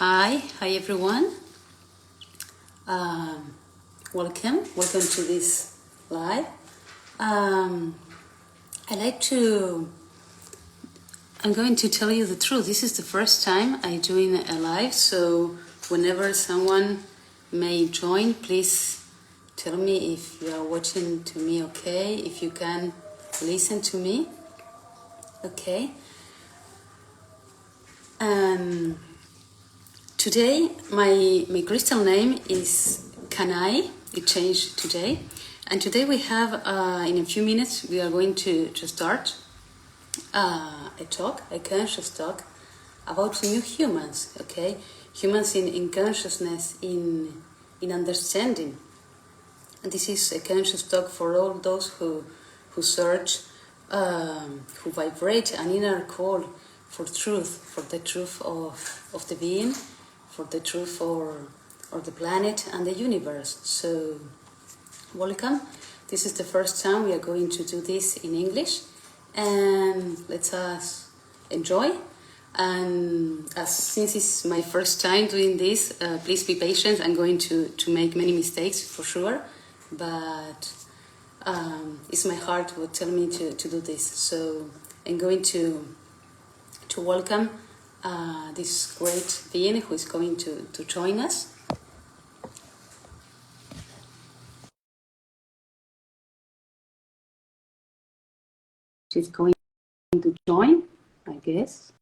Hi everyone. Welcome to this live. I like to. I'm going to tell you the truth. This is the first time I'm doing a live, so whenever someone may join, please tell me if you are watching to me. Okay, if you can listen to me. Okay. Today, my crystal name is Kanai. It changed today. And today we have, in a few minutes, we are going to start a conscious talk about new humans, okay? Humans in consciousness, in understanding. And this is a conscious talk for all those who search, who vibrate an inner call for truth, for the truth of the being, for the truth or the planet and the universe. So, welcome. This is the first time we are going to do this in English, and let us enjoy. And since it's my first time doing this, please be patient. I'm going to make many mistakes for sure, but it's my heart will tell me to do this. So I'm going to welcome this great being who is going to join us. She's going to join, I guess.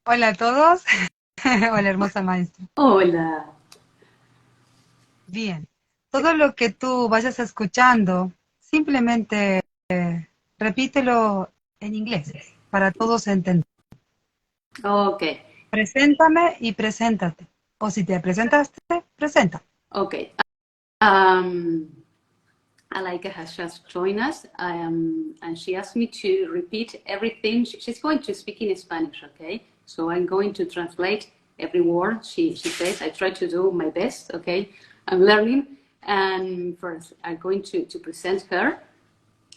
Hola a todos. Hola, hermosa maestra. Hola. Bien. Todo lo que tú vayas escuchando, simplemente repítelo en inglés para todos entender. Okay. Preséntame y preséntate. O si te presentaste, presenta. Okay. Alaika has just joined us, and she asked me to repeat everything. She's going to speak in Spanish, okay? So I'm going to translate every word she says. I try to do my best, okay? I'm learning, and first I'm going to present her.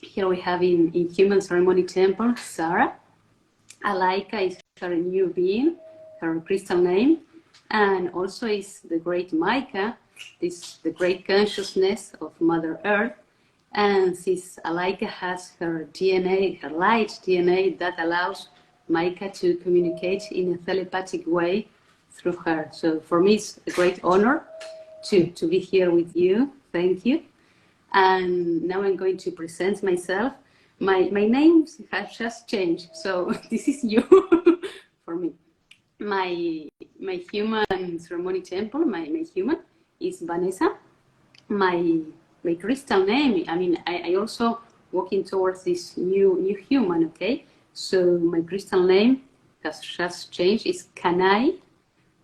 Here we have in Human Ceremony Temple, Sarah. Alaika is her new being, her crystal name, and also is the great Maika, the great consciousness of Mother Earth. And since Alaika has her DNA, her light DNA, that allows Maika to communicate in a telepathic way through her. So for me, it's a great honor to be here with you. Thank you. And now I'm going to present myself. My name has just changed, so this is you for me. My human ceremony temple, my human is Vanessa. My crystal name, I mean, I also walking towards this new human, okay? So my crystal name has just changed, it's Kanai.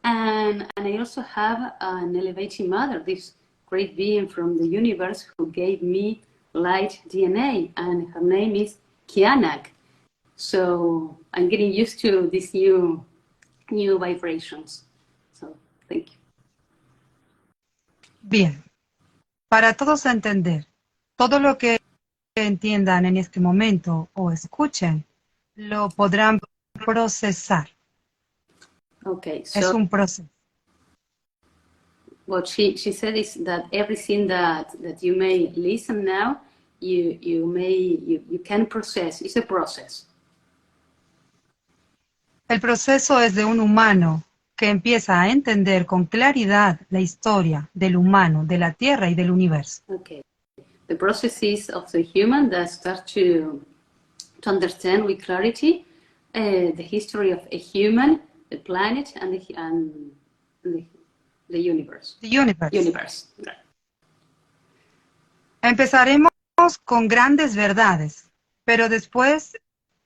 And I also have an elevating mother, this great being from the universe who gave me light DNA, and her name is Kianak. So I'm getting used to these new vibrations. So thank you. Bien. Para todos entender, todo lo que entiendan en este momento o escuchen, lo podrán procesar. Okay, so es un proceso. What she said is that everything that you may listen now, you can process. It's a process. El proceso es de un humano que empieza a entender con claridad la historia del humano, de la Tierra y del universo. Okay. The process is of the human that starts to understand with clarity the history of a human, the planet, and the universe. The universe. Universe. Right. Empezaremos con grandes verdades, pero después,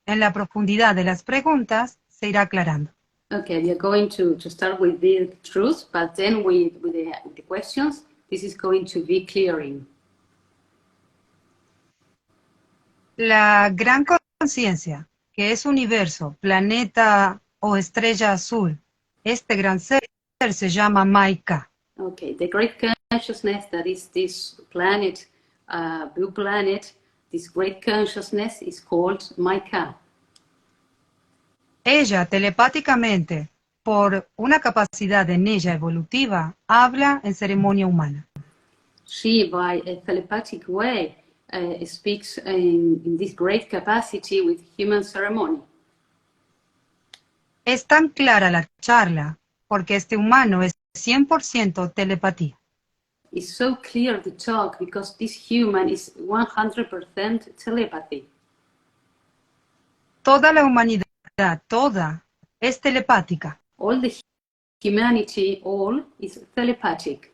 en la profundidad de las preguntas, se irá aclarando. Okay, we are going to start with the truth, but then with the questions, this is going to be clearing. La gran conciencia, que es universo, planeta o estrella azul, este gran ser se llama Maika. Okay, the great consciousness that is this planet, blue planet, this great consciousness is called Maika. Ella telepáticamente, por una capacidad en ella evolutiva, habla en ceremonia humana. She, by a telepathic way, speaks in this great capacity with human ceremony. Es tan clara la charla porque este humano es 100% telepatía. It's so clear the talk because this human is 100% telepathy. Toda la humanidad, toda, es telepática. All the humanity, all is telepathic.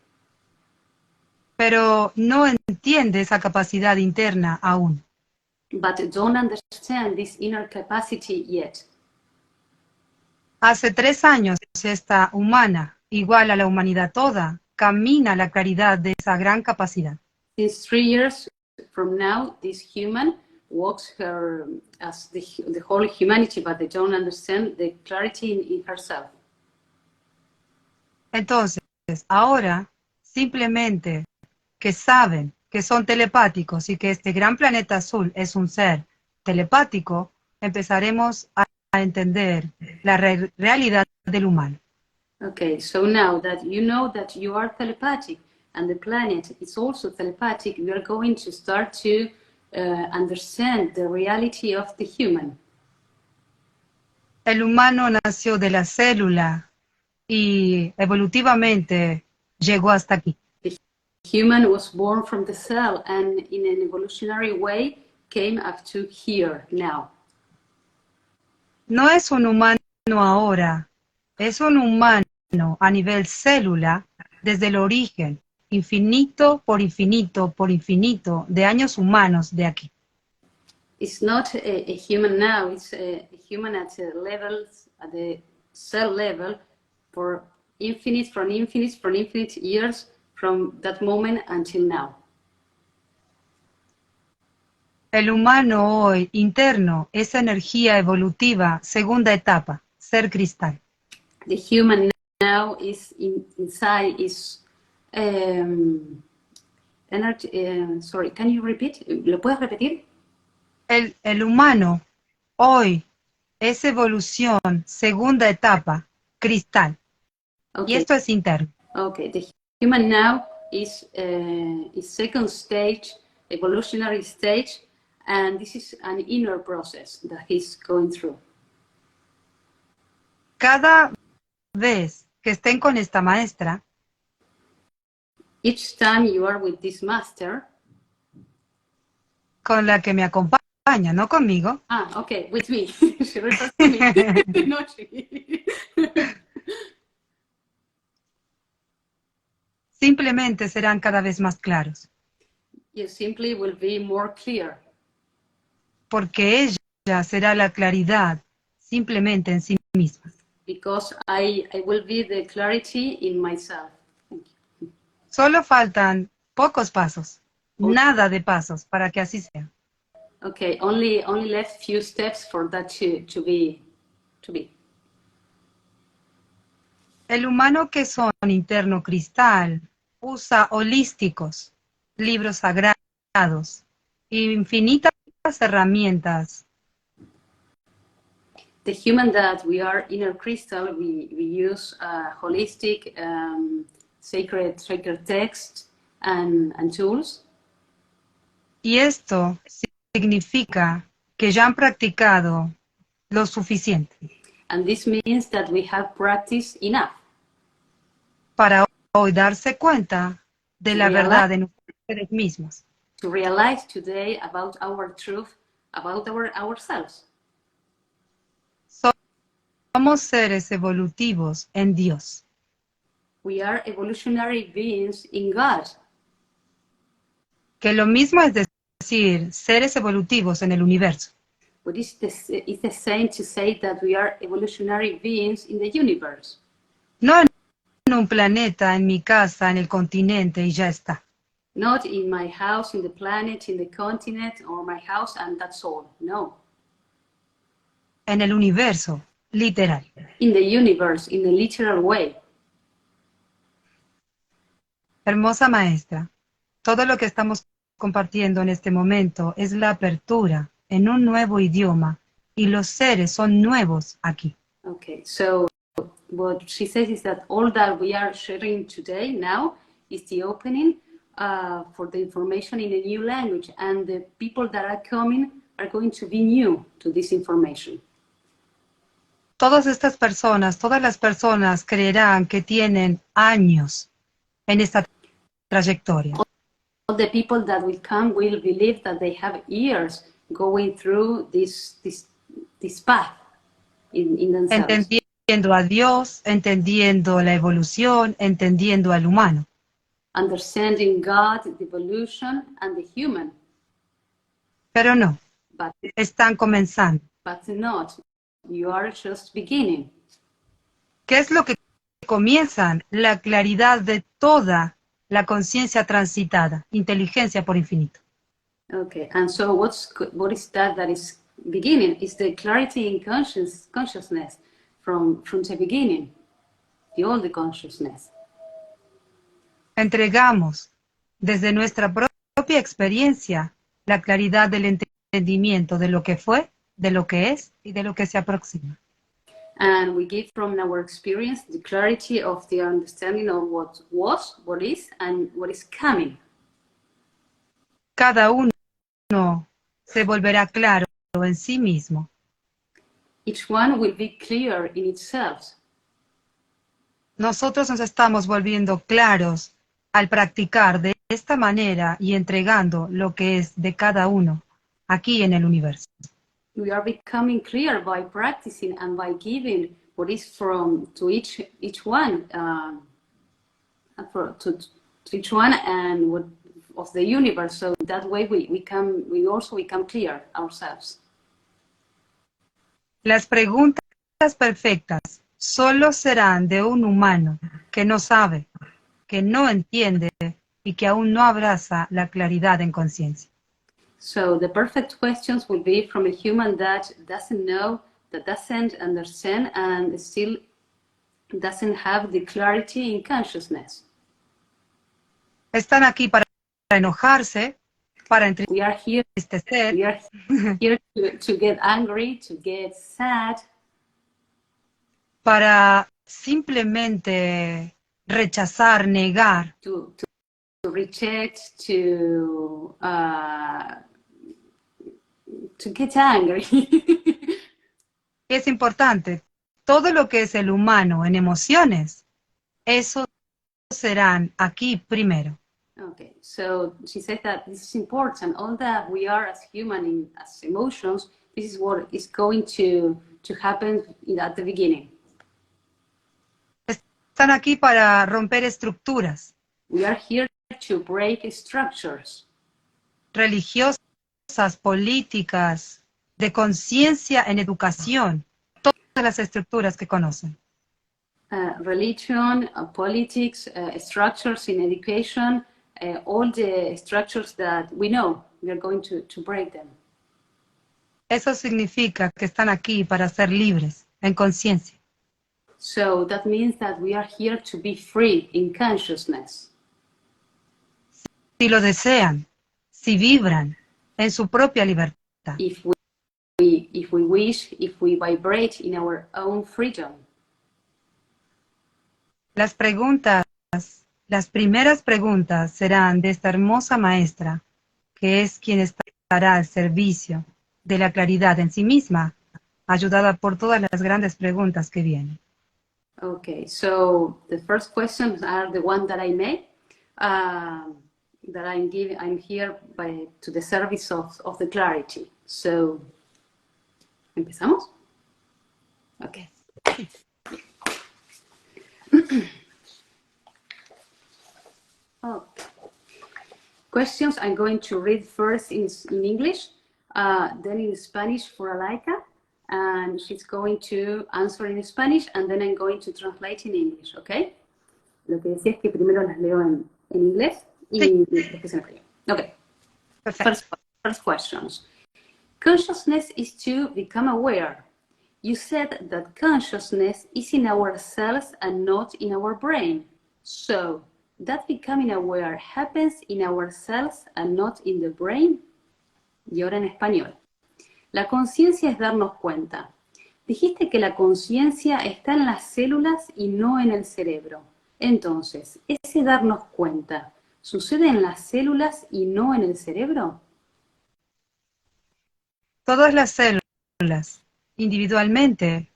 Pero no entiende esa capacidad interna aún. But don't understand this inner capacity yet. Hace 3 años esta humana, igual a la humanidad toda, camina a la claridad de esa gran capacidad. Since 3 years from now, this human walks her as the whole humanity, but they don't understand the clarity in herself. Entonces, ahora, simplemente que saben que son telepáticos y que este gran planeta azul es un ser telepático, empezaremos a entender la realidad del humano. Okay, so now that you know that you are telepathic and the planet is also telepathic, we are going to start to understand the reality of the human. El humano nació de la célula y evolutivamente llegó hasta aquí. Human was born from the cell and in an evolutionary way came up to here now. No es un humano ahora, es un humano a nivel célula desde el origen, infinito por infinito por infinito de años humanos de aquí. It's not a human now, it's a human at the cell level for from infinite years from that moment until now. El humano hoy interno es energía evolutiva, segunda etapa, ser cristal. The human now is inside is energy. Sorry, can you repeat? ¿Lo puedes repetir? El humano hoy es evolución, segunda etapa, cristal. Okay. Y esto es interno. Okay, the human now is second stage, evolutionary stage, and this is an inner process that he's going through. Cada vez que estén con esta maestra, each time you are with this master, con la que me acompaña, no conmigo. Ah, okay, with me. She refers to me. No, she. Simplemente serán cada vez más claros. You simply will be more clear. Porque ella será la claridad simplemente en sí misma. Because I will be the clarity in myself. Thank you. Solo faltan pocos pasos, nada de pasos para que así sea. Okay, only left few steps for that to be. El humano que son interno cristal usa holísticos, libros sagrados, infinitas herramientas. The human that we are inner crystal, we use holistic, sacred texts and tools. Y esto significa que ya han practicado lo suficiente. And this means that we have practiced enough. Para hoy darse cuenta de la verdad de nosotros mismos. To realize today about our truth, about ourselves. Somos seres evolutivos en Dios. We are evolutionary beings in God. Que lo mismo es decir, seres evolutivos en el universo. But it's the same to say that we are evolutionary beings in the universe. No en un planeta, en mi casa, en el continente y ya está. Not in my house, in the planet, in the continent, or my house and that's all. No. En el universo, literal. In the universe, in the literal way. Hermosa maestra, todo lo que estamos compartiendo en este momento es la apertura en un nuevo idioma y los seres son nuevos aquí. Okay, so what she says is that all that we are sharing today now is the opening for the information in a new language, and the people that are coming are going to be new to this information. Todas estas personas, todas las personas creerán que tienen años en esta trayectoria. All the people that will come will believe that they have years going through this path in themselves. Entendiendo a Dios, entendiendo la evolución, entendiendo al humano. Understanding God, the evolution, and the human. Pero no, But están comenzando. not. You are just beginning. ¿Qué es lo que comienzan? La claridad de toda la conciencia transitada, inteligencia por infinito. Okay, and so what is that is beginning? Is the clarity in consciousness from the beginning, all the consciousness. Entregamos desde nuestra propia experiencia la claridad del entendimiento de lo que fue, de lo que es y de lo que se aproxima. And we give from our experience the clarity of the understanding of what was, what is, and what is coming. Cada uno se volverá claro en sí mismo. Each one will be clear in itself. Nosotros nos estamos volviendo claros al practicar de esta manera y entregando lo que es de cada uno aquí en el universo. We are becoming clear by practicing and by giving what is to each one, to each one and what of the universe. So that way we also become clear ourselves. Las preguntas perfectas solo serán de un humano que no sabe, que no entiende y que aún no abraza la claridad en conciencia. So the perfect questions will be from a human that doesn't know, that doesn't understand, and still doesn't have the clarity in consciousness. Están aquí para enojarse, para We are here to get angry, to get sad, para simplemente rechazar, negar. to reject, to get angry. Es importante, todo lo que es el humano en emociones, eso serán aquí primero. Okay, so she said that this is important. All that we are as human, as emotions, this is what is going to happen at the beginning. Están aquí para romper estructuras. We are here to break structures. Religiosas, políticas, de conciencia en educación, todas las estructuras que conocen. Religion, politics, structures in education, all the structures that we know, we are going to break them. Eso significa que están aquí para ser libres, en conciencia. So that means that we are here to be free in consciousness. Si lo desean, si vibran en su propia libertad. If we wish, if we vibrate in our own freedom. Las primeras preguntas serán de esta hermosa maestra, que es quien estará al servicio de la claridad en sí misma, ayudada por todas las grandes preguntas que vienen. Okay, so the first questions are the one that I made, that I'm here to the service of the clarity. So, ¿empezamos? Okay. Oh. Questions I'm going to read first in English, then in Spanish for Alaika, and she's going to answer in Spanish, and then I'm going to translate in English, okay? Lo que decía es que primero las leo en inglés y después en español. Okay. First questions. Consciousness is to become aware. You said that consciousness is in our cells and not in our brain. So, that becoming aware happens in our cells and not in the brain? Y ahora en español. La conciencia es darnos cuenta. Dijiste que la conciencia está en las células y no en el cerebro. Entonces, ese darnos cuenta, ¿sucede en las células y no en el cerebro? Todas las células, individualmente,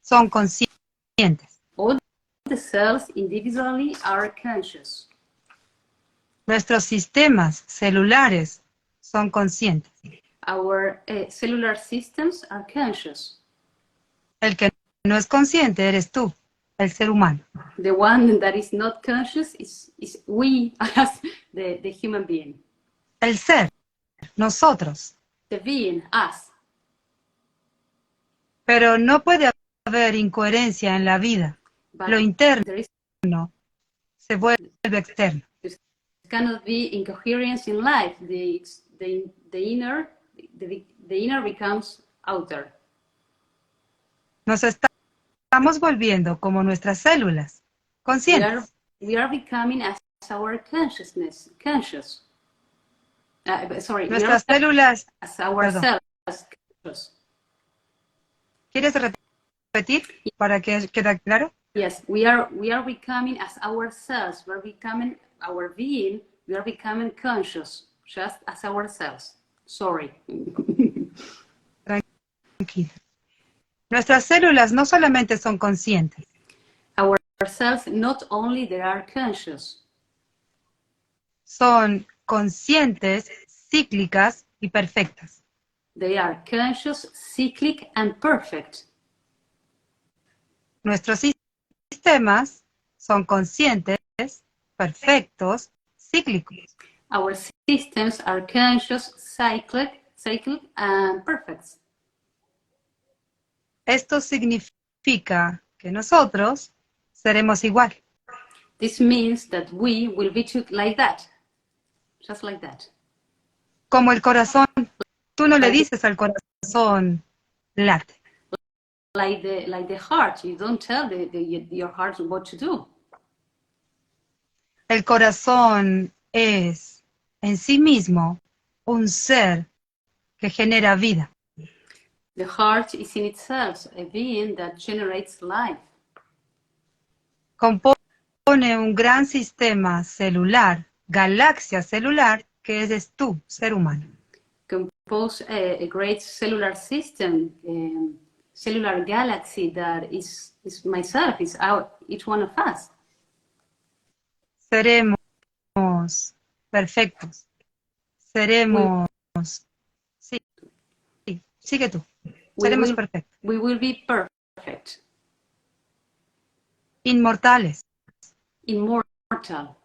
son conscientes. All the cells individually are conscious. Nuestros sistemas celulares son conscientes. Our cellular systems are conscious. El que no es consciente eres tú, el ser humano. The one that is not conscious is we as the human being. El ser, nosotros. The being, us. Pero no puede haber incoherencia en la vida. But Lo interno there is, se vuelve externo. cannot be incoherence in life. The inner becomes outer. Nos estamos volviendo como nuestras células, conscientes. We are becoming as our consciousness, conscious. Sorry, we are Nuestras células, as ourselves, conscious. ¿quieres repetir para que quede claro? Yes, we are becoming as ourselves. We're becoming our being. We are becoming conscious, just as ourselves. Sorry. Tranquila. Nuestras células no solamente son conscientes, Our cells not only they are conscious, son conscientes, cíclicas y perfectas. they are conscious, cyclic, and perfect. Nuestros sistemas son conscientes, perfectos, cíclicos. Our systems are conscious, cyclic, and perfect. Esto significa que nosotros seremos igual. This means that we will be like that, just like that. Como el corazón, tú no le dices al corazón, late. Like the heart, you don't tell your heart what to do. El corazón es en sí mismo un ser que genera vida. The heart is in itself a being that generates life. Compone un gran sistema celular, galaxia celular, que eres tú, ser humano. Compose a great cellular system, cellular galaxy that is myself, is each one of us. Seremos perfectos. Seremos... Sí, sigue tú. Seremos perfectos. We will be perfect. Inmortales. Immortal.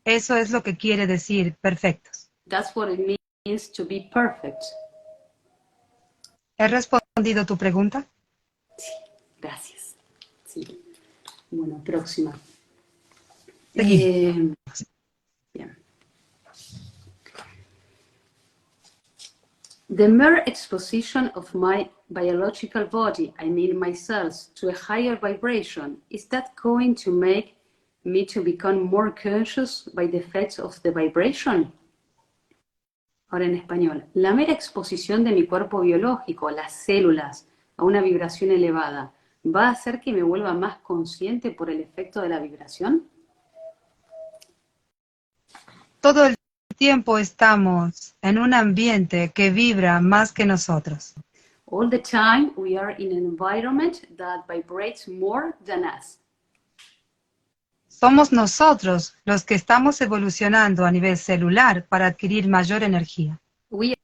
Eso es lo que quiere decir perfectos. That's what it means to be perfect. ¿He respondido tu pregunta? Sí, gracias. Sí. Bueno, próxima. Bien. The mere exposition of my biological body, I mean my cells, to a higher vibration, is that going to make me to become more conscious by the effects of the vibration? Ahora en español. La mera exposición de mi cuerpo biológico, las células, a una vibración elevada, ¿va a hacer que me vuelva más consciente por el efecto de la vibración? Todo el tiempo estamos en un ambiente que vibra más que nosotros. All the time we are in an environment that vibrates more than us. Somos nosotros los que estamos evolucionando a nivel celular para adquirir mayor energía. We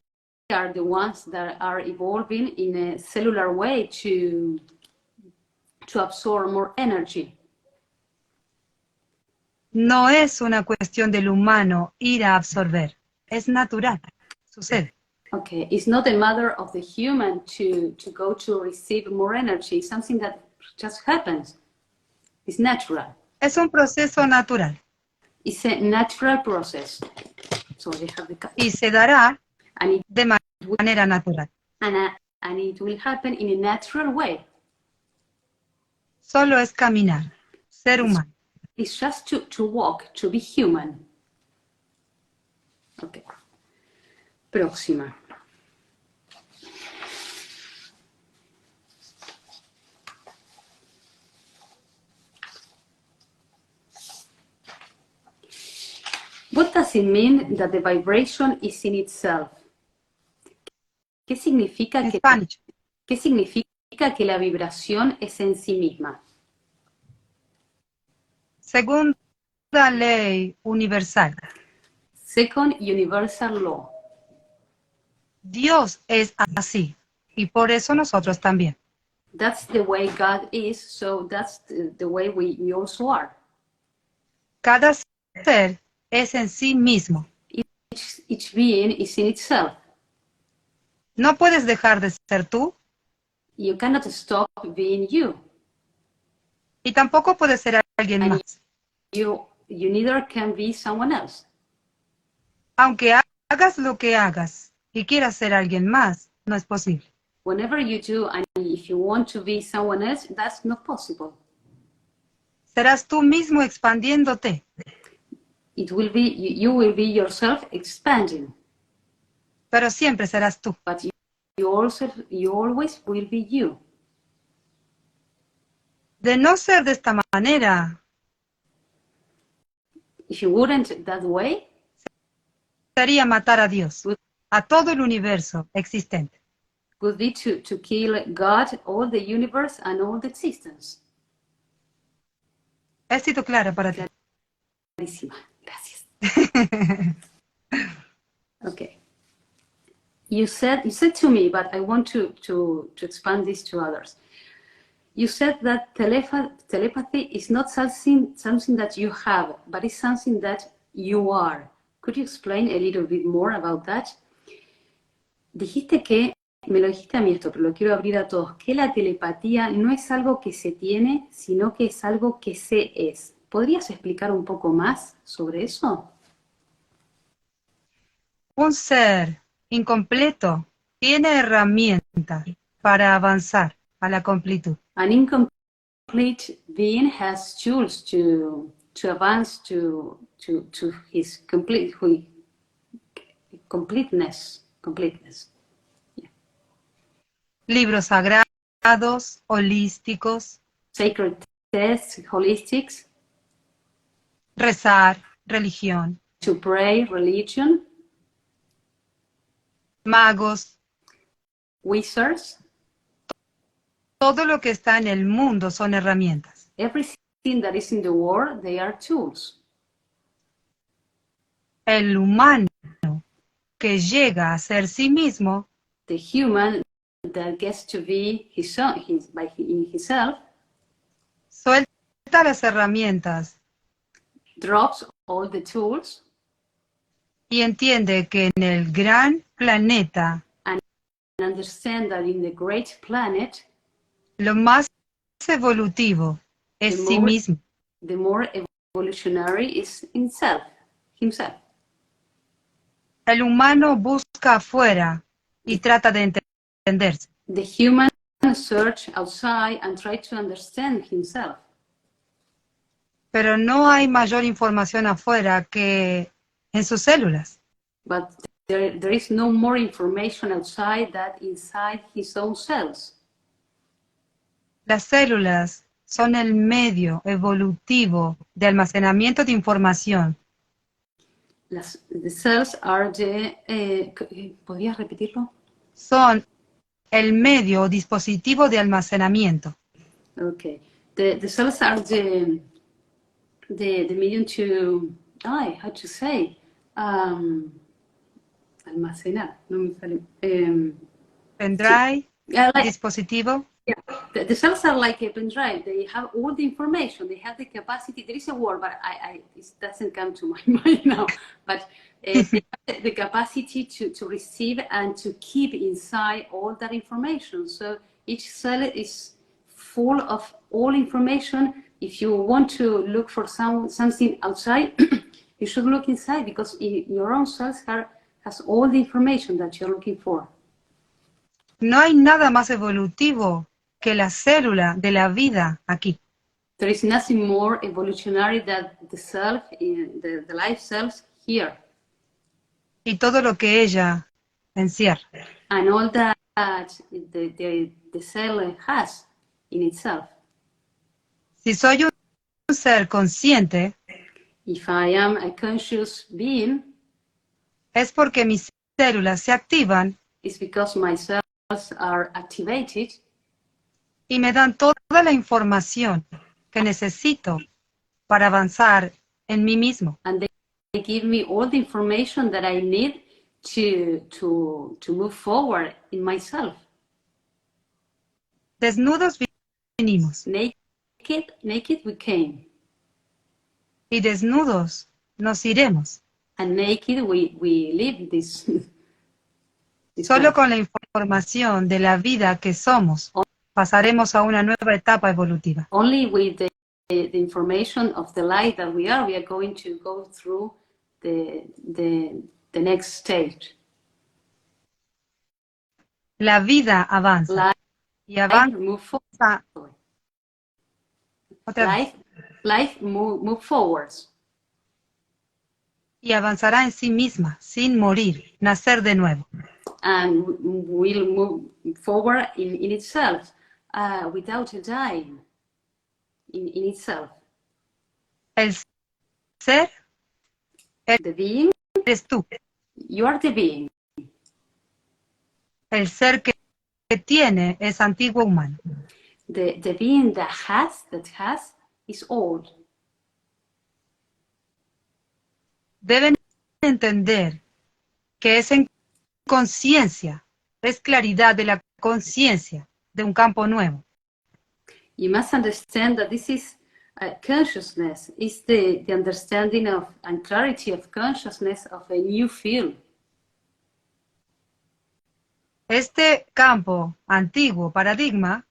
are the ones that are evolving in a cellular way to absorb more energy. No es una cuestión del humano ir a absorber, es natural, sucede. Okay, it's not a matter of the human to go to receive more energy, it's something that just happens. It's natural. Es un proceso natural. It's a natural process. So they have the y se dará and de manera natural. and it will happen in a natural way. Solo es caminar, ser humano. is just to walk, to be human. Ok. Próxima. What does it mean that the vibration is in itself? ¿Qué significa In que, Spanish. ¿Qué significa que la vibración es en sí misma? Segunda ley universal. Second universal law. Dios es así, y por eso nosotros también. That's the way God is, so that's the way we also are. Cada ser es en sí mismo. Each being is in itself. No puedes dejar de ser tú, You cannot stop being you. y tampoco puedes ser alguien And más. you neither can be someone else. Aunque hagas lo que hagas y quieras ser alguien más, no es posible. Whenever you do, and if you want to be someone else, that's not possible. Serás tú mismo expandiéndote, It will be, you will be yourself expanding, pero siempre serás tú. but you always will be you. De no ser de esta manera, If you wouldn't that way, sería matar a Dios, a todo el universo existente. would be to kill God, all the universe, and all the existence. ¿He sido clara para ti? Clarísima. Gracias. Okay. You said to me, but I want to expand this to others. You said that telepathy is not something that you have, but it's something that you are. Could you explain a little bit more about that? Dijiste que, me lo dijiste a mí esto, pero lo quiero abrir a todos, que la telepatía no es algo que se tiene, sino que es algo que se es. ¿Podrías explicar un poco más sobre eso? Un ser incompleto tiene herramientas para avanzar a la completud. An incomplete being has tools to advance to his completeness. Yeah. Libros sagrados, holísticos, Sacred texts, holistics, rezar, religión, to pray, religion, magos, wizards, todo lo que está en el mundo son herramientas. everything that is in the world, they are tools. El humano que llega a ser sí mismo The human that gets to be in himself suelta las herramientas drops all the tools y entiende que en el gran planeta and understand that in the great planet, lo más evolutivo es sí mismo. the more evolutionary is himself. El humano busca afuera y trata de entenderse. The human search outside and try to understand himself. Pero no hay mayor información afuera que en sus células. But there is no more information outside than inside his own cells. Las células son el medio evolutivo de almacenamiento de información. The cells are ¿podrías repetirlo? Son el medio o dispositivo de almacenamiento. Okay. The cells are the medium to, how to say, almacenar, no me sale. Pendrive, Yeah, dispositivo. yeah. The cells are like a pen drive. They have all the information. They have the capacity. There is a word, but it doesn't come to my mind now. But they have the capacity to receive and to keep inside all that information. So each cell is full of all information. If you want to look for something outside, you should look inside because your own cells has all the information that you're looking for. No hay nada más evolutivo que la célula de la vida aquí. There is nothing more evolutionary than the self, the life self here. Y todo lo que ella encierra. And all that the cell has in itself. Si soy un ser consciente, If I am a conscious being, es porque mis células se activan it's because my cells are activated y me dan toda la información que necesito para avanzar en mí mismo. and they give me all the information that I need to move forward in myself. Desnudos vinimos Naked we came, y desnudos nos iremos. and naked we live this. Solo con la información de la vida que somos, pasaremos a una nueva etapa evolutiva. Only with the information of the light that we are going to go through the next stage. La vida avanza. Y avanza. Move forward. Life move forwards. Y avanzará en sí misma, sin morir, nacer de nuevo. And will move forward in itself, without dying in itself. El ser, The being, eres tú. you are the being. El ser que tiene es antiguo humano. The being that has is old. Deben entender que es en conciencia, es claridad de la conciencia de un campo nuevo. You must understand that this is consciousness, is the understanding of and clarity of consciousness of a new field. Este campo antiguo paradigma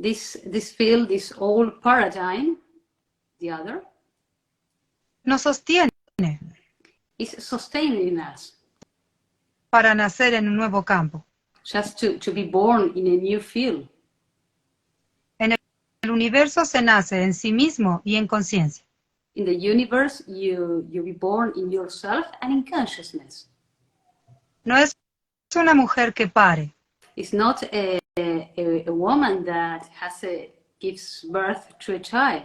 This field, this old paradigm, the other, nos sostiene is sustaining us para nacer en un nuevo campo. just to be born in a new field. En el universo se nace en sí mismo y en conciencia. In the universe, you be born in yourself and in consciousness. No es una mujer que pare, It's not a woman that gives birth to a child.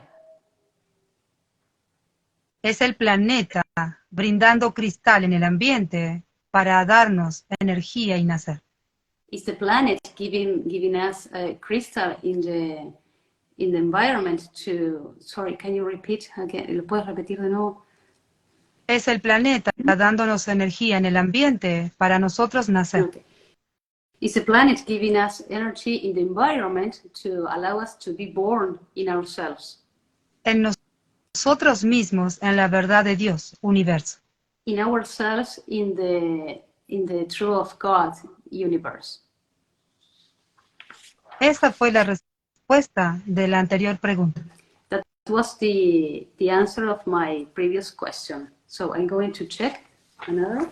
es el planeta brindando cristal en el ambiente para darnos energía y nacer. It's the planet giving us a crystal in the environment to. Sorry, can you repeat again? ¿Lo puedes repetir de nuevo? Es el planeta dándonos energía en el ambiente para nosotros nacer. Okay. It's the planet giving us energy in the environment to allow us to be born in ourselves. En nosotros mismos, en la verdad de Dios, universo. In ourselves, in the truth of God universe. Esa fue la respuesta de la anterior pregunta. That was the answer of my previous question. So I'm going to check another.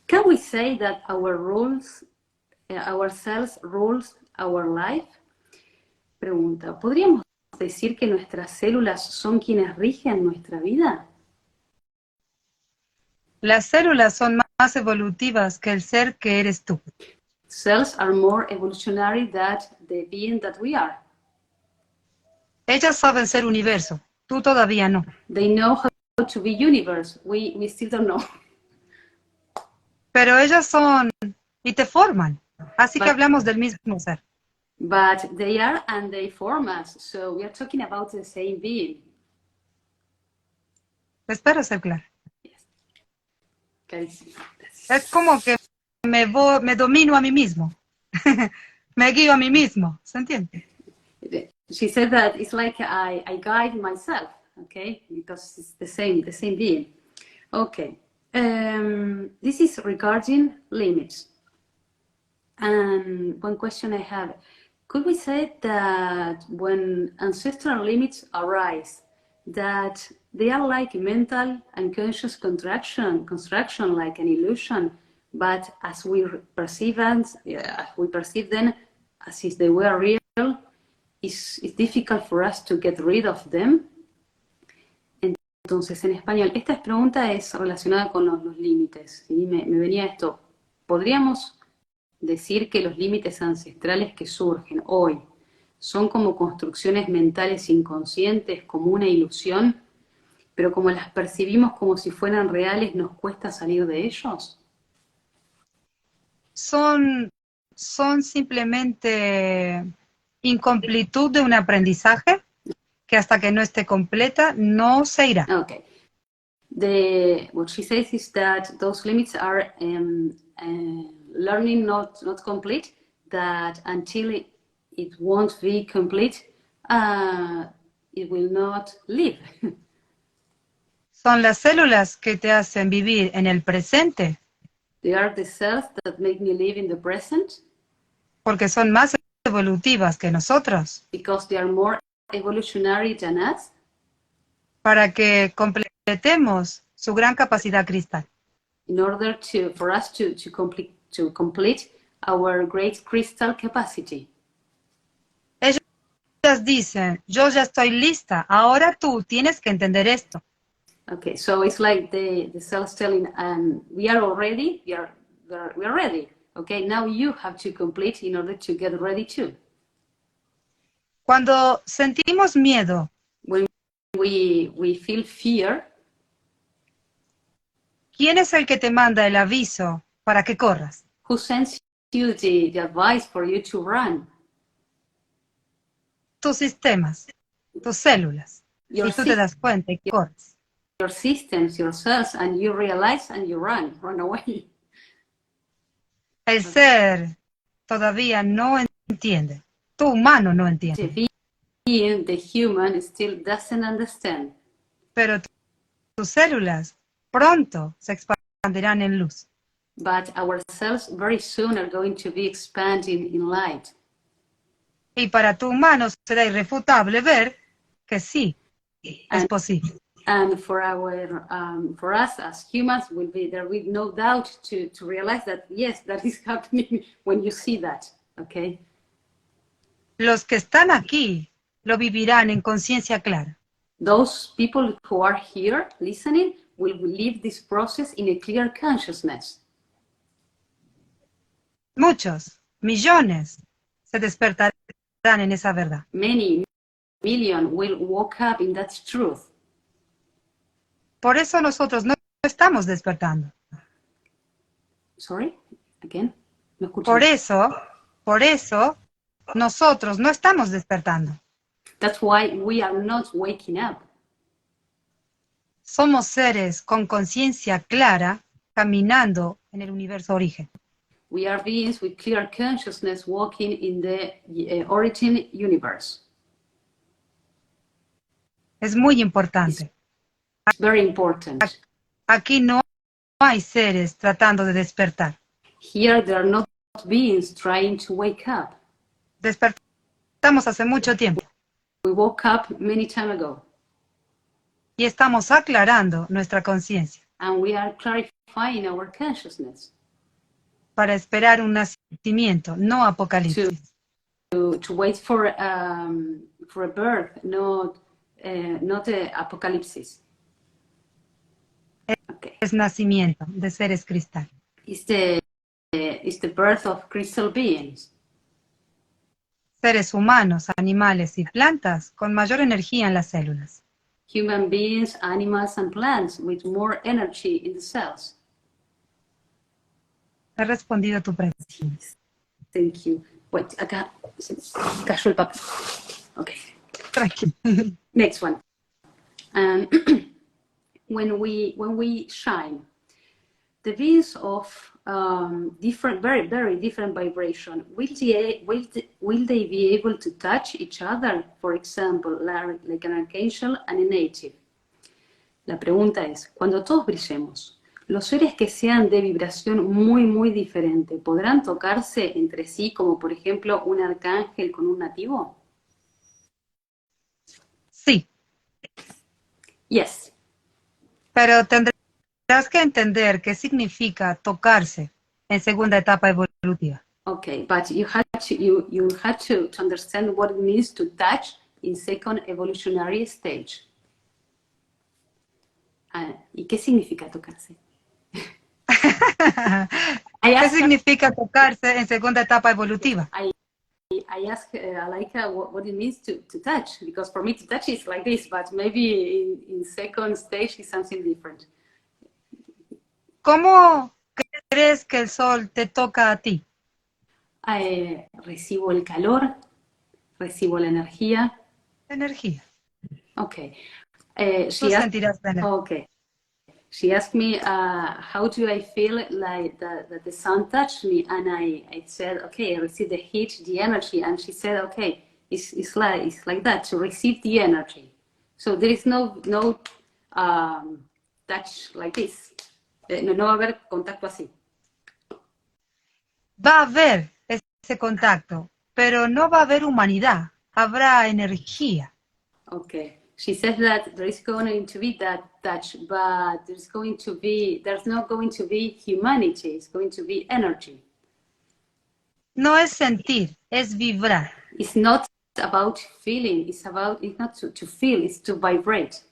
Can we say that our cells rules our life? Pregunta, ¿podríamos decir que nuestras células son quienes rigen nuestra vida? Las células son más evolutivas que el ser que eres tú. Cells are more evolutionary than the being that we are. Ellas saben ser universo, tú todavía no. They know how to be universe. We still don't know. Pero ellas son y te forman. Así que hablamos del mismo ser. But they are and they form us. So we are talking about the same being. Espero ser clara. Carísimo. Es como que me domino a mí mismo. Me guío a mí mismo. ¿Se entiende? She said that it's like I guide myself, okay? Because it's the same being. Okay. This is regarding limits. And one question I have, could we say that when ancestral limits arise, that they are like mental and conscious construction like an illusion but as we perceive them as if they were real, it's difficult for us to get rid of them. Entonces, en español, esta pregunta es relacionada con los límites, ¿sí? Me venía esto. ¿Podríamos decir que los límites ancestrales que surgen hoy son como construcciones mentales inconscientes, como una ilusión, pero como las percibimos como si fueran reales, nos cuesta salir de ellos? Son simplemente incompletud de un aprendizaje que hasta que no esté completa no se irá. Okay. What she says is that those limits are learning not complete, that until it won't be complete, it will not live. Son las células que te hacen vivir en el presente They are the cells that make me live in the present porque son más evolutivas que nosotros, because they are more evolutionary than us, para que completemos su gran capacidad cristal. in order for us to complete our great crystal capacity. Ellas dicen, yo ya estoy lista, ahora tú tienes que entender esto. Okay, so it's like the cells telling, we are already, we are ready. Okay, now you have to complete in order to get ready too. Cuando sentimos miedo, When we feel fear, ¿quién es el que te manda el aviso para que corras? who sends you the advice for you to run? Tus sistemas, tus células. Your Y tú te das cuenta y corres. your systems, your cells, and you realize and you run away. El ser todavía no entiende. Tu humano no The entiende. being, the human, still doesn't understand. Pero tus células pronto se expandirán en luz. But our cells very soon are going to be expanding in light. Y para tu humano será irrefutable ver que sí, es posible. And for us as humans, there will be no doubt to realize that yes, that is happening when you see that. Okay. Los que están aquí lo vivirán en conciencia clara. Those people who are here listening will live this process in a clear consciousness. Muchos, millones, se despertarán en esa verdad. Many million will wake up in that truth. Por eso nosotros no estamos despertando. Sorry, again. No escuché. Por eso, nosotros no estamos despertando. That's why we are not waking up. Somos seres con conciencia clara caminando en el universo origen. We are beings with clear consciousness walking in the origin universe. Es muy importante. It's very important. Aquí no hay seres tratando de despertar. Here there are not beings trying to wake up. Despertamos hace mucho tiempo We woke up many time ago, y estamos aclarando nuestra conciencia and we are clarifying our consciousness para esperar un nacimiento, no apocalipsis. to wait for a birth, not a apocalypse. Okay. Es nacimiento de seres cristal. It's the birth of crystal beings. Seres humanos, animales y plantas con mayor energía en las células. Human beings, animals, and plants with more energy in the cells. He respondido a tu pregunta. Thank you. Wait, acá se cayó el papel. Okay. Tranquilo. Next one. When we shine, the beings of different, very, very different vibration, will they be able to touch each other? For example, like an archangel and a native. La pregunta es, cuando todos brillemos, los seres que sean de vibración muy, muy diferente, ¿podrán tocarse entre sí, como por ejemplo un arcángel con un nativo? Sí, Yes. pero tendrás que entender qué significa tocarse en segunda etapa evolutiva. Okay, but you had to you had to understand what it means to touch in second evolutionary stage. ¿Y qué significa tocarse? ¿Qué significa tocarse en segunda etapa evolutiva? I asked Alaika what it means to touch, because for me to touch is like this, but maybe in second stage is something different. ¿Cómo crees que el sol te toca a ti? Recibo el calor, recibo la energía. Energía. Okay. Tú sentirás la energía. Okay. She asked me, how do I feel like that the sun touched me? And I said, okay, I receive the heat, the energy. And she said, okay, it's like that, to receive the energy. So there is no touch like this. No va a haber contacto así. Va a haber ese contacto, pero no va a haber humanidad. Habrá energía. Okay. She says that there is going to be that touch, but there's not going to be humanity. It's going to be energy. No es sentir, es vibrar. It's not about feeling. It's not to feel. It's to vibrate.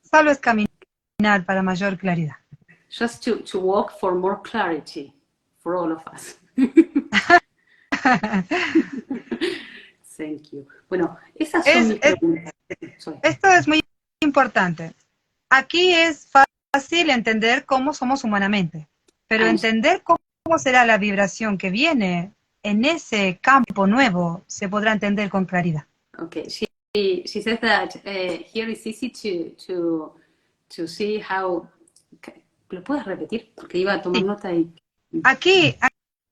Solo es caminar para mayor claridad. Just to walk for more clarity for all of us. Thank you. Bueno, esas son mis preguntas. Esto es muy importante. Aquí es fácil entender cómo somos humanamente, pero entender cómo será la vibración que viene en ese campo nuevo se podrá entender con claridad. Okay, she says that here is easy to see how. ¿Lo puedes repetir? Porque iba a tomar nota y.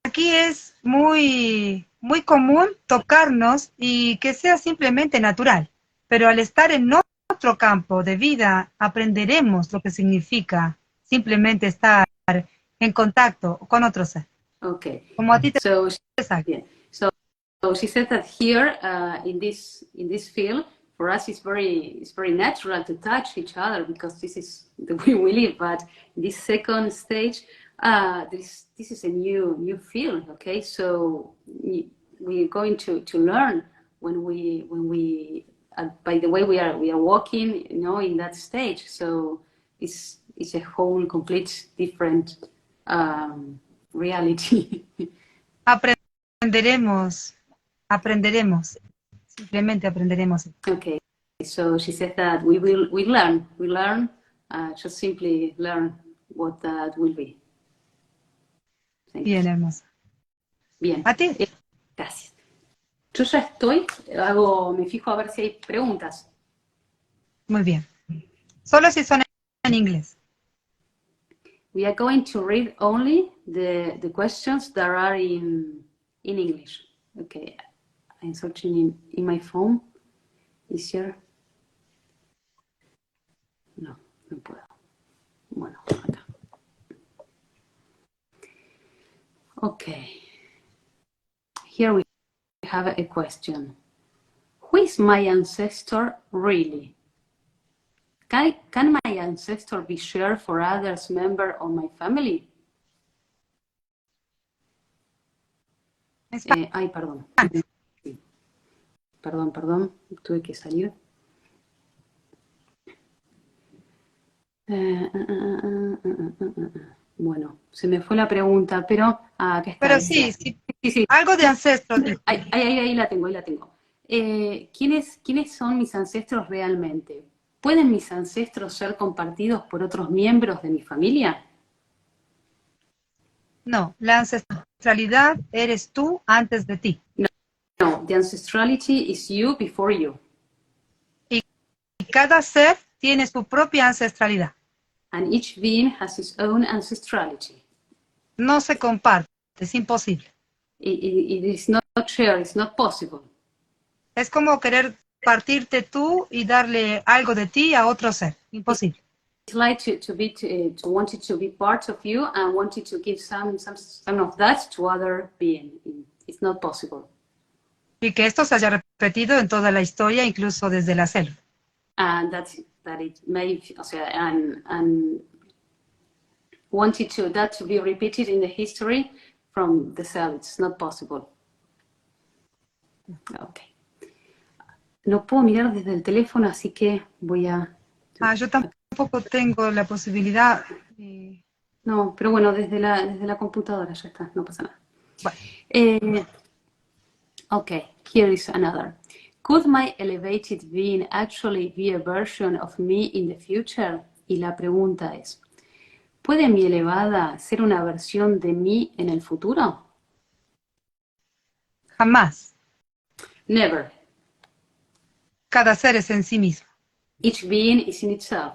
Aquí es muy común tocarnos y que sea simplemente natural, pero al estar en otro campo de vida aprenderemos lo que significa simplemente estar en contacto con otro ser. Okay. Como a ti te yeah. So she said that here in this field, for us it's very natural to touch each other because this is the way we live. But this second stage, this is a new field. Okay, so we're going to learn when we by the way we are walking, in that stage. So it's a whole complete different reality. Aprenderemos, simplemente aprenderemos. Okay, so she said that we learn, just simply learn what that will be. Bien, hermosa. Bien. ¿A ti? Gracias. Yo ya me fijo a ver si hay preguntas. Muy bien. Solo si son en inglés. We are going to read only the questions that are in English. Okay, I'm searching in my phone. Easier. No puedo. Bueno, acá. Okay. Here we have a question. Who is my ancestor really? Can my ancestor be shared for others member of my family? Perdón. Perdón, tuve que salir. Bueno, se me fue la pregunta, pero acá está. Pero sí. Algo de ancestros. Ahí la tengo. ¿Quiénes son mis ancestros realmente? ¿Pueden mis ancestros ser compartidos por otros miembros de mi familia? No, la ancestralidad eres tú antes de ti. No, the ancestrality is you before you. Y cada ser tiene su propia ancestralidad. And each being has his own ancestrality. No se comparte, es imposible. It is not shared, it's not possible. Es como querer partirte tú y darle algo de ti a otro ser. Imposible. It's like to want it to be part of you and want it to give some of that to other being. It's not possible. Y que esto se haya repetido en toda la historia, incluso desde la selva. And that it may, o sea, and wanted that to be repeated in the history from the cell. It's not possible. Okay. No puedo mirar desde el teléfono, así que voy a... Yo tampoco tengo la posibilidad. No, pero bueno, desde la computadora ya está, no pasa nada. Bueno. Okay, here is another. Could my elevated being actually be a version of me in the future? Y la pregunta es, ¿puede mi elevada ser una versión de mí en el futuro? Jamás. Never. Cada ser es en sí mismo. Each being is in itself.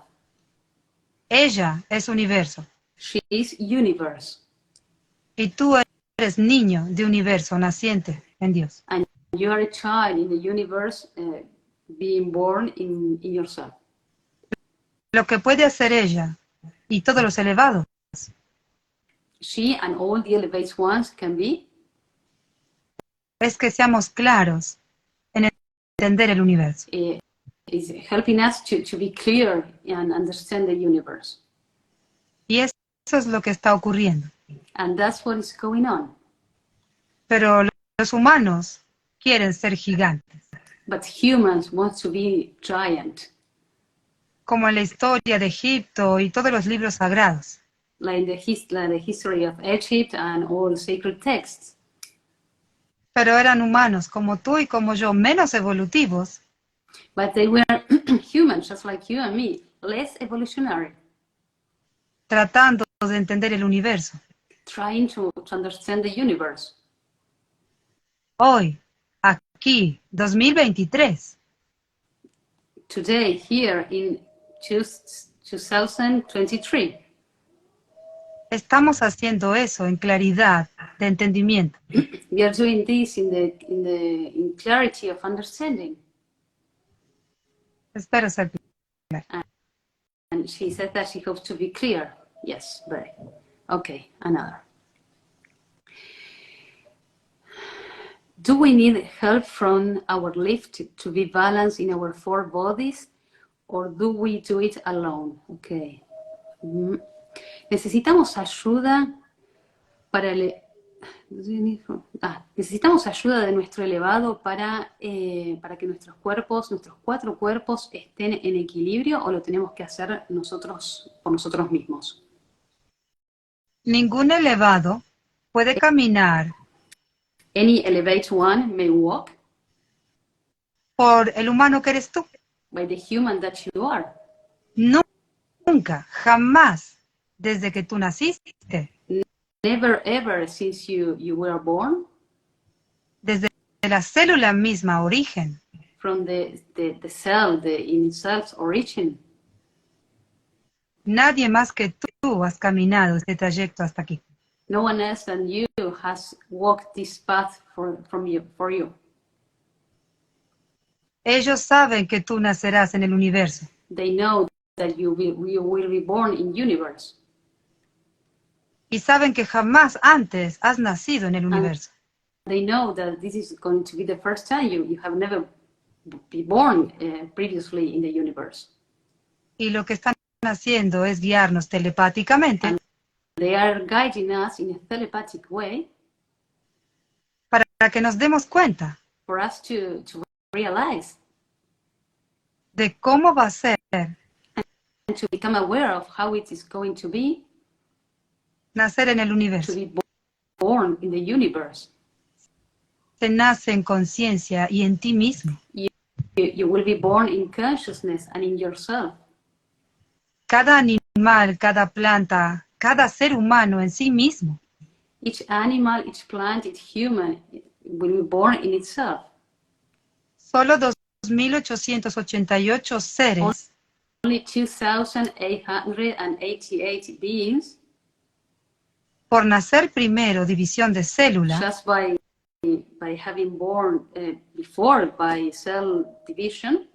Ella es universo. She is universe. Y tú eres niño de universo naciente en Dios. And you are a child in the universe being born in yourself. Lo que puede hacer ella y todos los elevados She and all the elevated ones can be es que seamos claros en entender el universo. is helping us to be clear and understand the universe. Y eso es lo que está ocurriendo. And that's what is going on. Pero los humanos quieren ser gigantes. But humans want to be giant. Como en la historia de Egipto y todos los libros sagrados. Like the history of Egypt and all sacred texts. Pero eran humanos como tú y como yo, menos evolutivos. But they were humans, just like you and me, less evolutionary. Tratando de entender el universo. Trying to understand the universe. Hoy, aquí, 2023. Today, here in 2023. Estamos haciendo eso en claridad de entendimiento. We are doing this in clarity of understanding. Espero ser clara. And she said that she hopes to be clear. Yes, very. Okay, another. Do we need help from our lift to be balanced in our four bodies, or do we do it alone? Okay. Necesitamos ayuda para necesitamos ayuda de nuestro elevado para que nuestros cuatro cuerpos estén en equilibrio, o lo tenemos que hacer nosotros por nosotros mismos. Ningún elevado puede caminar Any elevated one may walk por el humano que eres tú. by the human that you are. Nunca, jamás, desde que tú naciste. Never ever since you were born. Desde la célula misma, origen. From the cell, the in itself's origin. Nadie más que tú has caminado este trayecto hasta aquí. No one else than you has walked this path for you. Ellos saben que tú nacerás en el universo. They know that you will be born in universe. Y saben que jamás antes has nacido en el universo. They know that this is going to be the first time you have never been born previously in the universe. Y lo que están haciendo es guiarnos telepáticamente. And they are guiding us in a telepathic way. Para que nos demos cuenta. For us to realize. De cómo va a ser. And to become aware of how it is going to be. Nacer en el universo. To be born in the universe. Se nace en conciencia y en ti mismo. You will be born in consciousness and in yourself. Cada animal, cada planta, cada ser humano en sí mismo. Each animal, each plant, each human will be born in itself. Solo 2.888 seres. Only 2,888 beings. Por nacer primero, división de célula. Just by having born before by cell division.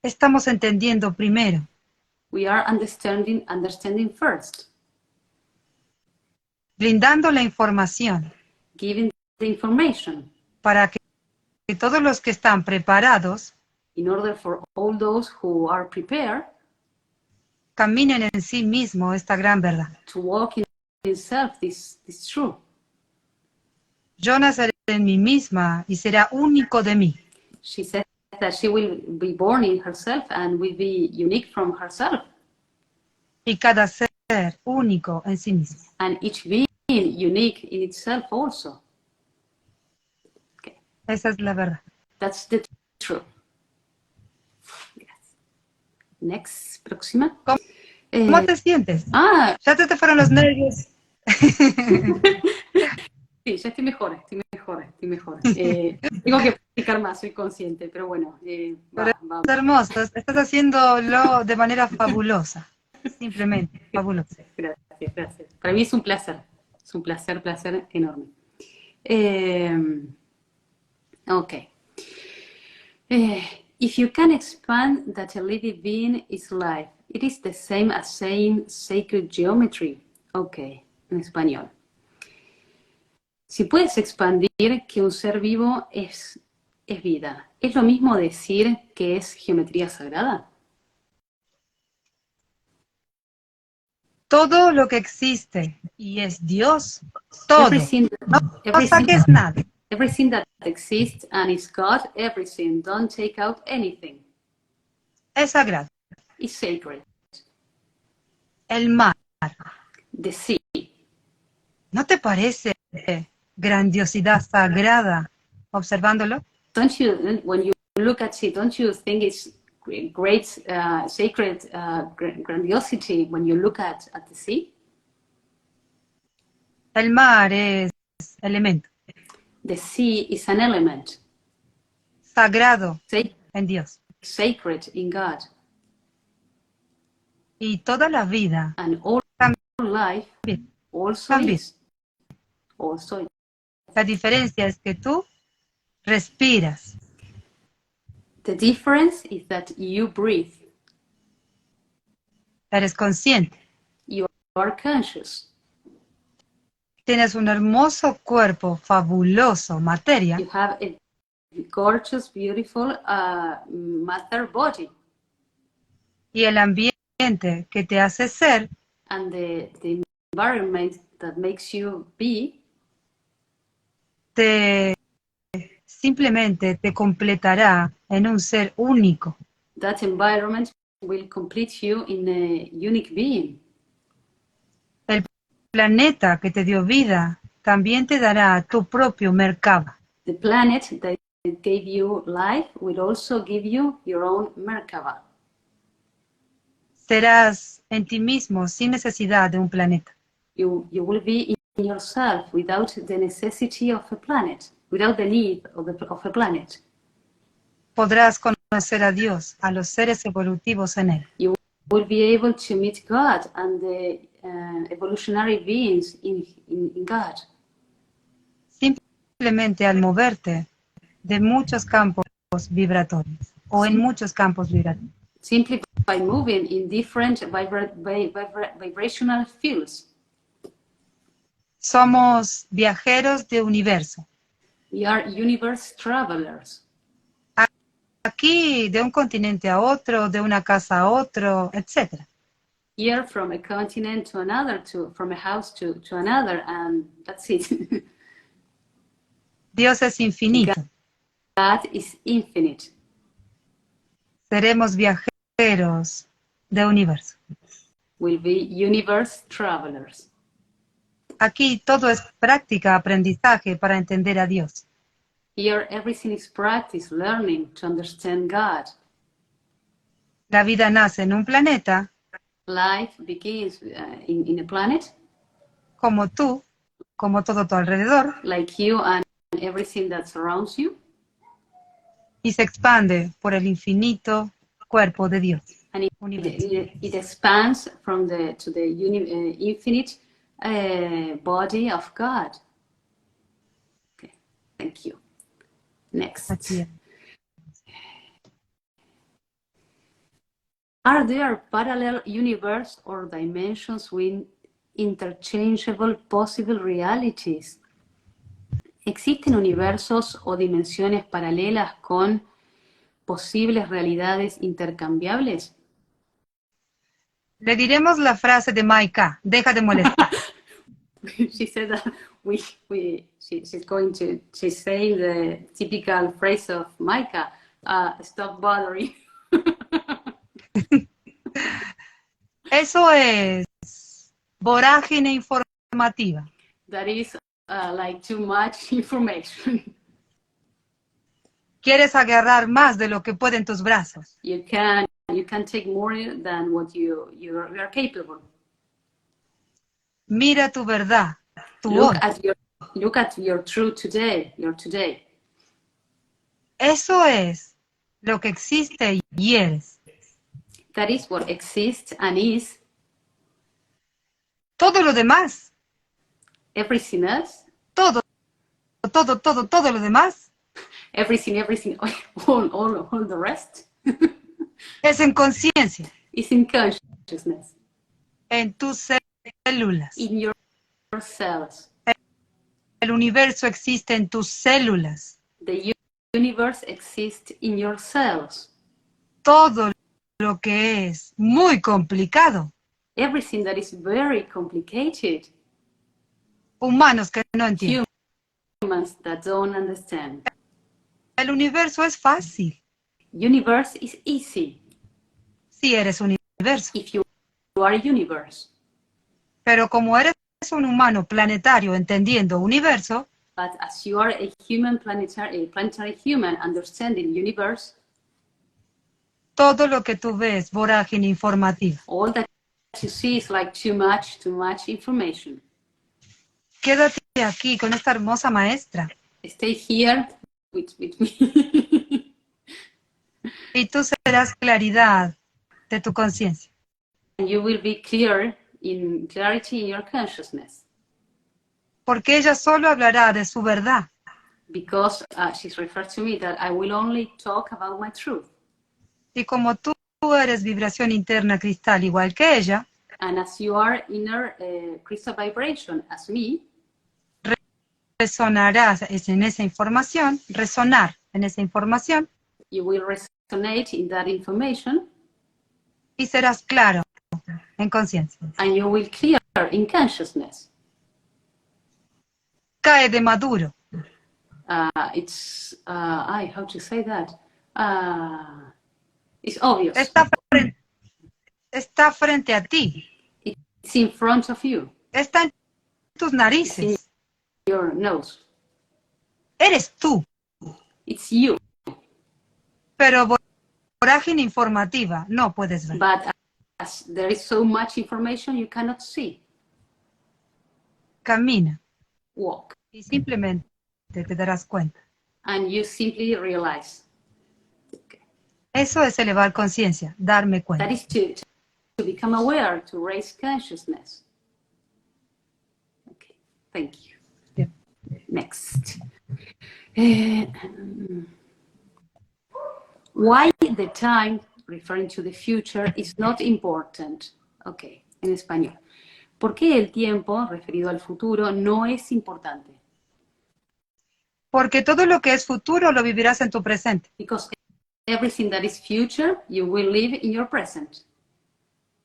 Estamos entendiendo primero. We are understanding first. Brindando la información. Giving the information. Para que todos los que están preparados. In order for all those who are prepared. caminen en sí mismo esta gran verdad. to walk in himself this truth. Yo naceré en mí misma y será único de mí. She said that she will be born in herself and will be unique from herself, Y cada ser único en sí mismo. and each being unique in itself also. Okay, Esa es la verdad. that's the truth. Yes. Next, próxima. ¿Cómo te sientes? Ah, ¿Ya te fueron los nervios? sí, ya estoy mejor, estoy mejor, estoy mejor. Tengo que practicar más, soy consciente, pero bueno, Pero va. es hermoso, estás haciéndolo de manera fabulosa. Simplemente, fabulosa. Gracias, gracias. Para mí es un placer placer enorme. Okay. If you can expand that a living being is life, it is the same as saying sacred geometry. Okay, en español. Si puedes expandir que un ser vivo es vida, ¿es lo mismo decir que es geometría sagrada? Todo lo que existe y es Dios, todo. Everything, No everything, saques nada. everything that exists and is God, everything, don't take out anything, Es sagrado. is sacred. El mar, The sea. ¿no te parece grandiosidad sagrada observándolo? Don't you, when you look at it, don't you think it's great, sacred grandiosity when you look at the sea? El mar es elemento The sea is an element, sagrado en Dios. sacred in God, Y toda la vida and all life also también. is. Also, La diferencia es que tú respiras. the difference is that you breathe, Eres consciente. you are conscious, Tienes un hermoso cuerpo, fabuloso, materia. you have a gorgeous, beautiful matter body, Y el ambiente que te hace ser and the environment that makes you be simplemente te completará en un ser único. that environment will complete you in a unique being. El planeta que te dio vida también te dará tu propio Merkaba. The planet that gave you life will also give you your own Merkaba. Serás en ti mismo sin necesidad de un planeta. You will be in yourself without the necessity of a planet, without the need of a planet. Podrás conocer a Dios, a los seres evolutivos en él. You will be able to meet God and the evolutionary beings in God. Simplemente al moverte de muchos campos vibratorios o en muchos campos vibratorios. Simply by moving in different vibrational fields. Somos viajeros de universo. We are universe travelers. Aquí de un continente a otro, de una casa a otro, etc. Here from a continent to another, from a house to another, and that's it. Dios es infinito. God is infinite. Seremos viajeros de universo. We'll be universe travelers. Aquí todo es práctica, aprendizaje para entender a Dios. Here everything is practice, learning to understand God. La vida nace en un planeta Life begins in a planet, como tú, como todo tu alrededor, like you and everything that surrounds you, y se expande por el infinito cuerpo de Dios. and it expands from to the infinite body of God. Okay, thank you. Next. Así es. Are there parallel universes or dimensions with interchangeable possible realities? ¿Existen universos o dimensiones paralelas con posibles realidades intercambiables? Le diremos la frase de Maika, deja de molestar. She said that she's saying the typical phrase of Micah, stop bothering. Eso es vorágine informativa. That is like too much information. Quieres agarrar más de lo que pueden tus brazos. You can take more than what you are capable. Mira tu verdad, tu Look hoy. at your true today, your today. Eso es lo que existe y eres. That is what exists and is. Todo lo demás, Everything else, todo lo demás everything, all the rest es en conciencia, is in consciousness, en tus células. in your cells. El universo existe en tus células. The universe exists in your cells. Todo lo que es muy complicado. Everything that is very complicated. Humanos que no entienden. Humans that don't understand. El universo es fácil. Universe is easy Si eres universo. if you are a universe. Pero como eres un humano planetario entendiendo universo, But as you are a planetary human understanding universe, todo lo que tú ves, vorágine informativa. all that you see is like too much information. Quédate aquí con esta hermosa maestra Stay here with me. y tú serás claridad de tu conciencia. And you will be clarity in your consciousness. Porque ella solo hablará de su verdad. Because she's referred to me that I will only talk about my truth. Y como tú eres vibración interna cristal igual que ella, And as you are inner crystal vibration as me, resonarás en esa información, resonar en esa información, you will resonate in that information, y serás claro en conciencia. and you will clear in consciousness. Cae de maduro. It's how to say that? It's obvious. Está frente a ti. It's in front of you. Está en tus narices. Your nose. Eres tú. It's you. Pero vorágine informativa no puedes ver. But as there is so much information you cannot see. Camina Walk. y simplemente te darás cuenta. And you simply realize. Okay. Eso es elevar conciencia, darme cuenta. That is to become aware, to raise consciousness. Okay, thank you. Yeah. Next. Why the time, referring to the future, is not important. Okay, en español. ¿Por qué el tiempo, referido al futuro, no es importante? Porque todo lo que es futuro lo vivirás en tu presente. Because everything that is future, you will live in your present.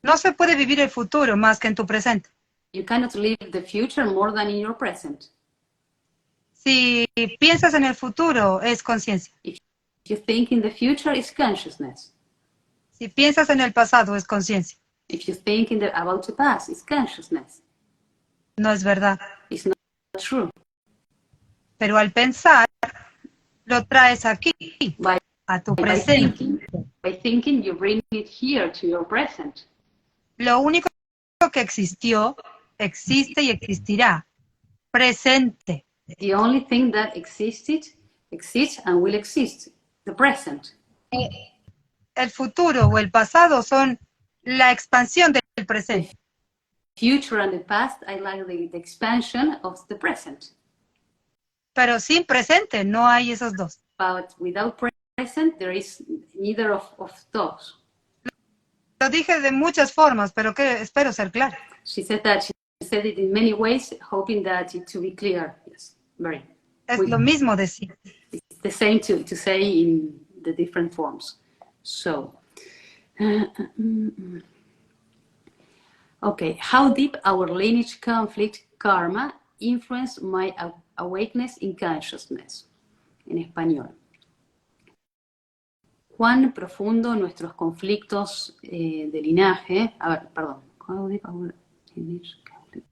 No se puede vivir el futuro más que en tu presente. You cannot live the future more than in your present. Si piensas en el futuro, es conciencia. If you think in the future, it's consciousness. Si piensas en el pasado, es conciencia. If you think about the past, it's consciousness. No es verdad. It's not true. Pero al pensar, lo traes aquí, a tu presente. By thinking, you bring it here to your present. Lo único que existió, existe y existirá. Presente. The only thing that existed, exists and will exist. The present. El futuro o el pasado son la expansión del presente. Future and the past, I like the expansion of the present. Pero sin presente no hay esos dos. But without present, there is neither of those. Lo dije de muchas formas, pero que espero ser clara. She said that she said it in many ways, hoping that it to be clear. Yes, very. Es lo mismo decir. It's the same to say in the different forms. So, Okay, how deep our lineage conflict karma influenced my awakeness in consciousness. En español. ¿Cuán profundo nuestros conflictos de linaje? A ver, perdón. How deep our lineage conflict?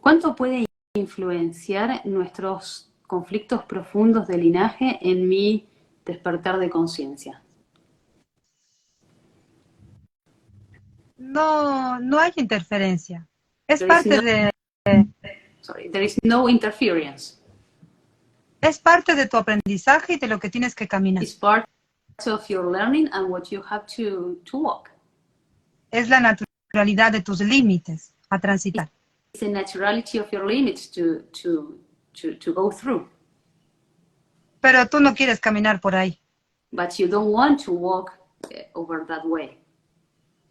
¿Cuánto puede influenciar nuestros conflictos profundos de linaje en mi despertar de conciencia? No, no hay interferencia. Es There is parte no, de, there is no interference. es parte de tu aprendizaje y de lo que tienes que caminar. It's part of your learning and what you have to walk. Es la naturalidad de tus límites a transitar. It's the naturality of your limits to go through. Pero tú no quieres caminar por ahí. But you don't want to walk over that way.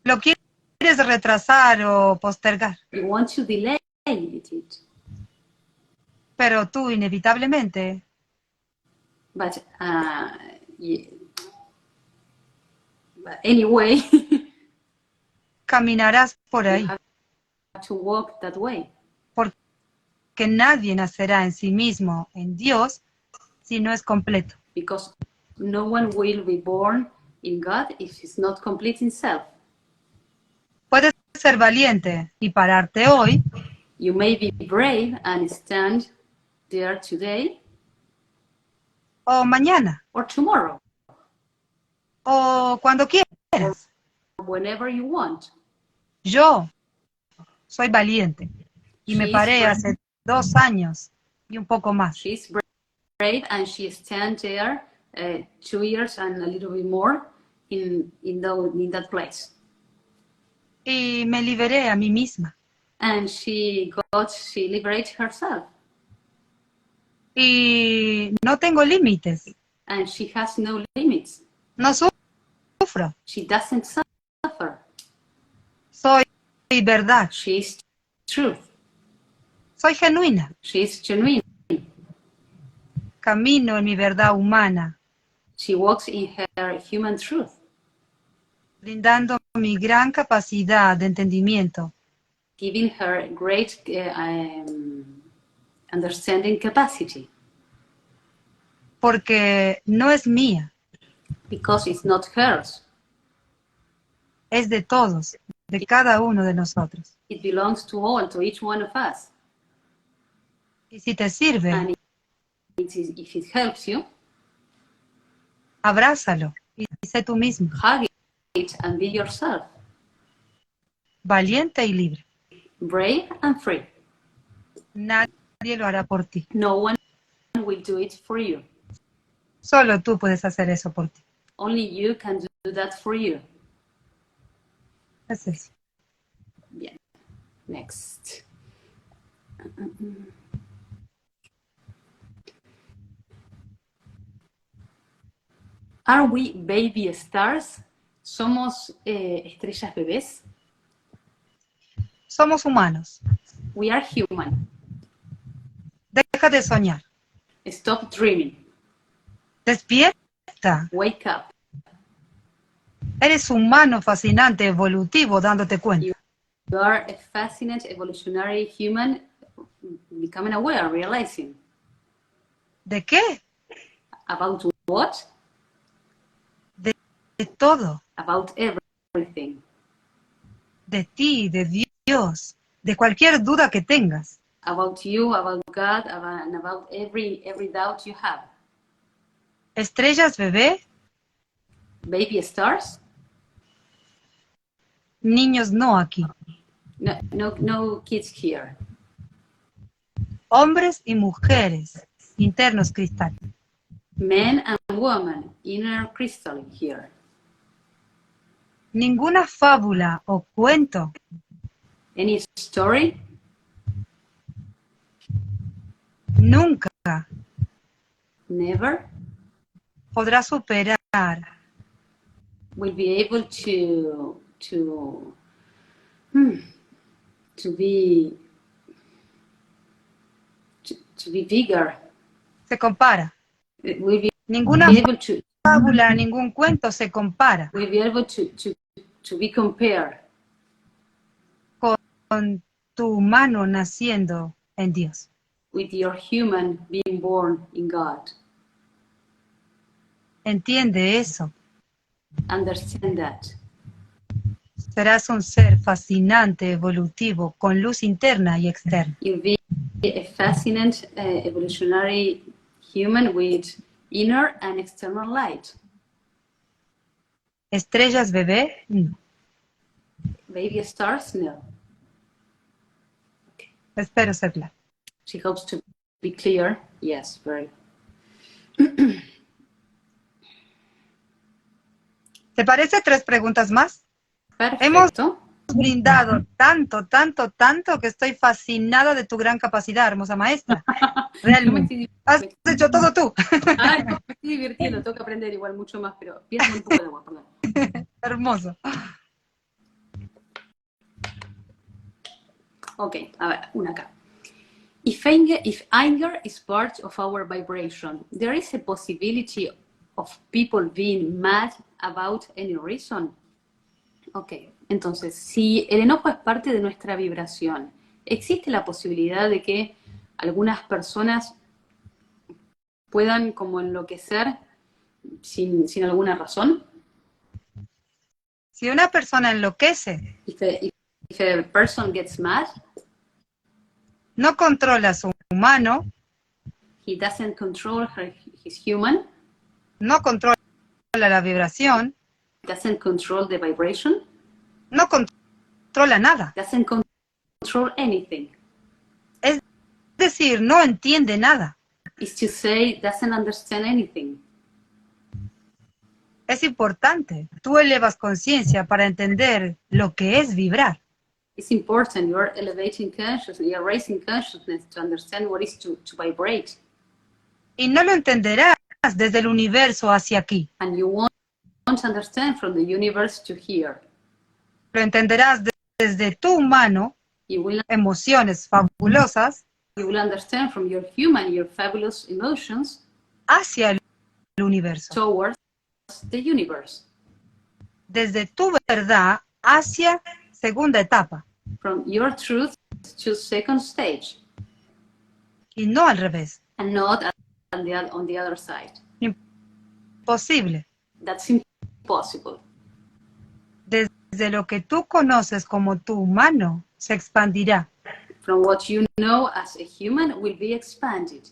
Lo quieres retrasar o postergar. You want to delay it. Pero tú inevitablemente But, yeah. But anyway, caminarás por ahí. you have to walk that way. Porque nadie nacerá en sí mismo, en Dios, si no es completo. Because no one will be born in God if it's not complete in self. Puedes ser valiente y pararte hoy, You may be brave and stand there today o mañana, or tomorrow, o cuando quieras. whenever you want. Yo soy valiente y me She's paré brave. hace 2 años y un poco más. She's brave and she stands there 2 years and a little bit more in that place. Y me liberé a mí misma. And she liberated herself. Y no tengo límites. And she has no limits. No sufro. She doesn't suffer. Soy verdad. She's truth. Soy genuina. She's genuine. Camino en mi verdad humana, She walks in her human truth, brindando mi gran capacidad de entendimiento, giving her great understanding capacity. porque no es mía, Because it's not hers. es de todos, de cada uno de nosotros. It belongs to all, to each one of us. Y si te sirve, And if it helps you, abrázalo y sé tú mismo, hug it and be yourself. valiente y libre. Brave and free. Nadie lo hará por ti. No one will do it for you. Solo tú puedes hacer eso por ti. Only you can do that for you. Es eso. Bien. Next. Are we baby stars? ¿Somos estrellas bebés? Somos humanos. We are human. Deja de soñar. Stop dreaming. Despierta. Wake up. Eres humano, fascinante, evolutivo, dándote cuenta. You are a fascinating evolutionary human becoming aware, realizing. ¿De qué? About what? De todo. About everything. De ti, de Dios, de cualquier duda que tengas. About you, about God, and about every doubt you have. Estrellas bebé, Baby stars? niños no aquí. No kids here. Hombres y mujeres, internos cristal. Men and women, inner crystal here. Ninguna fábula o cuento Any story? nunca Never podrá superar will be able to be bigger. se compara. It will be Ninguna able to fábula, ningún cuento se compara We'll be able to be compared con tu humano naciendo en Dios. with your human being born in God. Entiende eso. Understand that. Serás un ser fascinante, evolutivo, con luz interna y externa. You'll be a fascinating evolutionary human with inner and external light. ¿Estrellas bebé? No. Baby stars? No. Espero ser claro. She hopes to be clear. Yes, very. ¿Te parece 3 preguntas más? Perfecto. Brindado tanto, tanto, tanto que estoy fascinada de tu gran capacidad, hermosa maestra. Realmente. Has hecho todo tú. Ay, no, me estoy divirtiendo, tengo que aprender igual mucho más, pero pídame un poco de agua, perdón. Hermoso. Ok, a ver, una acá. If anger is part of our vibration, there is a possibility of people being mad about any reason. Ok, entonces, si el enojo es parte de nuestra vibración, ¿existe la posibilidad de que algunas personas puedan como enloquecer sin alguna razón? Si una persona enloquece, If a person gets mad, no controla su humano, he doesn't control his human, no controla la vibración, doesn't control the vibration, no controla nada. doesn't control anything. Es decir, no entiende nada. Is to say, doesn't understand anything. Es importante. Tú elevas conciencia para entender lo que es vibrar. It's important. You are elevating consciousness. You are raising consciousness to understand what is to vibrate. Y no lo entenderás desde el universo hacia aquí. And you won't understand from the universe to here. Lo entenderás desde tu humano, You will emociones fabulosas, understand from your human, your fabulous emotions, hacia el universo. towards the universe. Desde tu verdad hacia segunda etapa. From your truth to second stage. Y no al revés. And not on the other side. Imposible. That's impossible. Desde lo que tú conoces como tu humano, se expandirá. From what you know as a human will be expanded.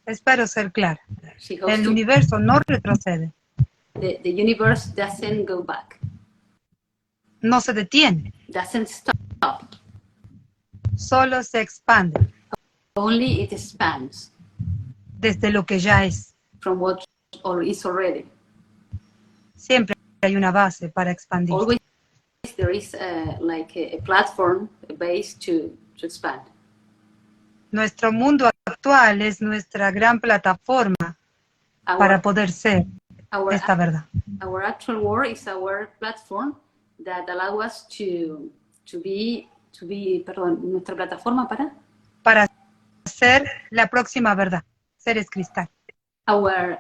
Espero ser clara. She hopes El universo no retrocede. the universe doesn't go back. No se detiene. Doesn't stop. Solo se expande. Only it expands Desde lo que ya es. from what is already. Siempre hay una base para expandir. Always there is like a platform, a base to expand. Nuestro mundo actual es nuestra gran plataforma para poder ser esta verdad. Our actual world is our platform that allow us to be, perdón, nuestra plataforma para ser la próxima verdad. Seres cristal. Our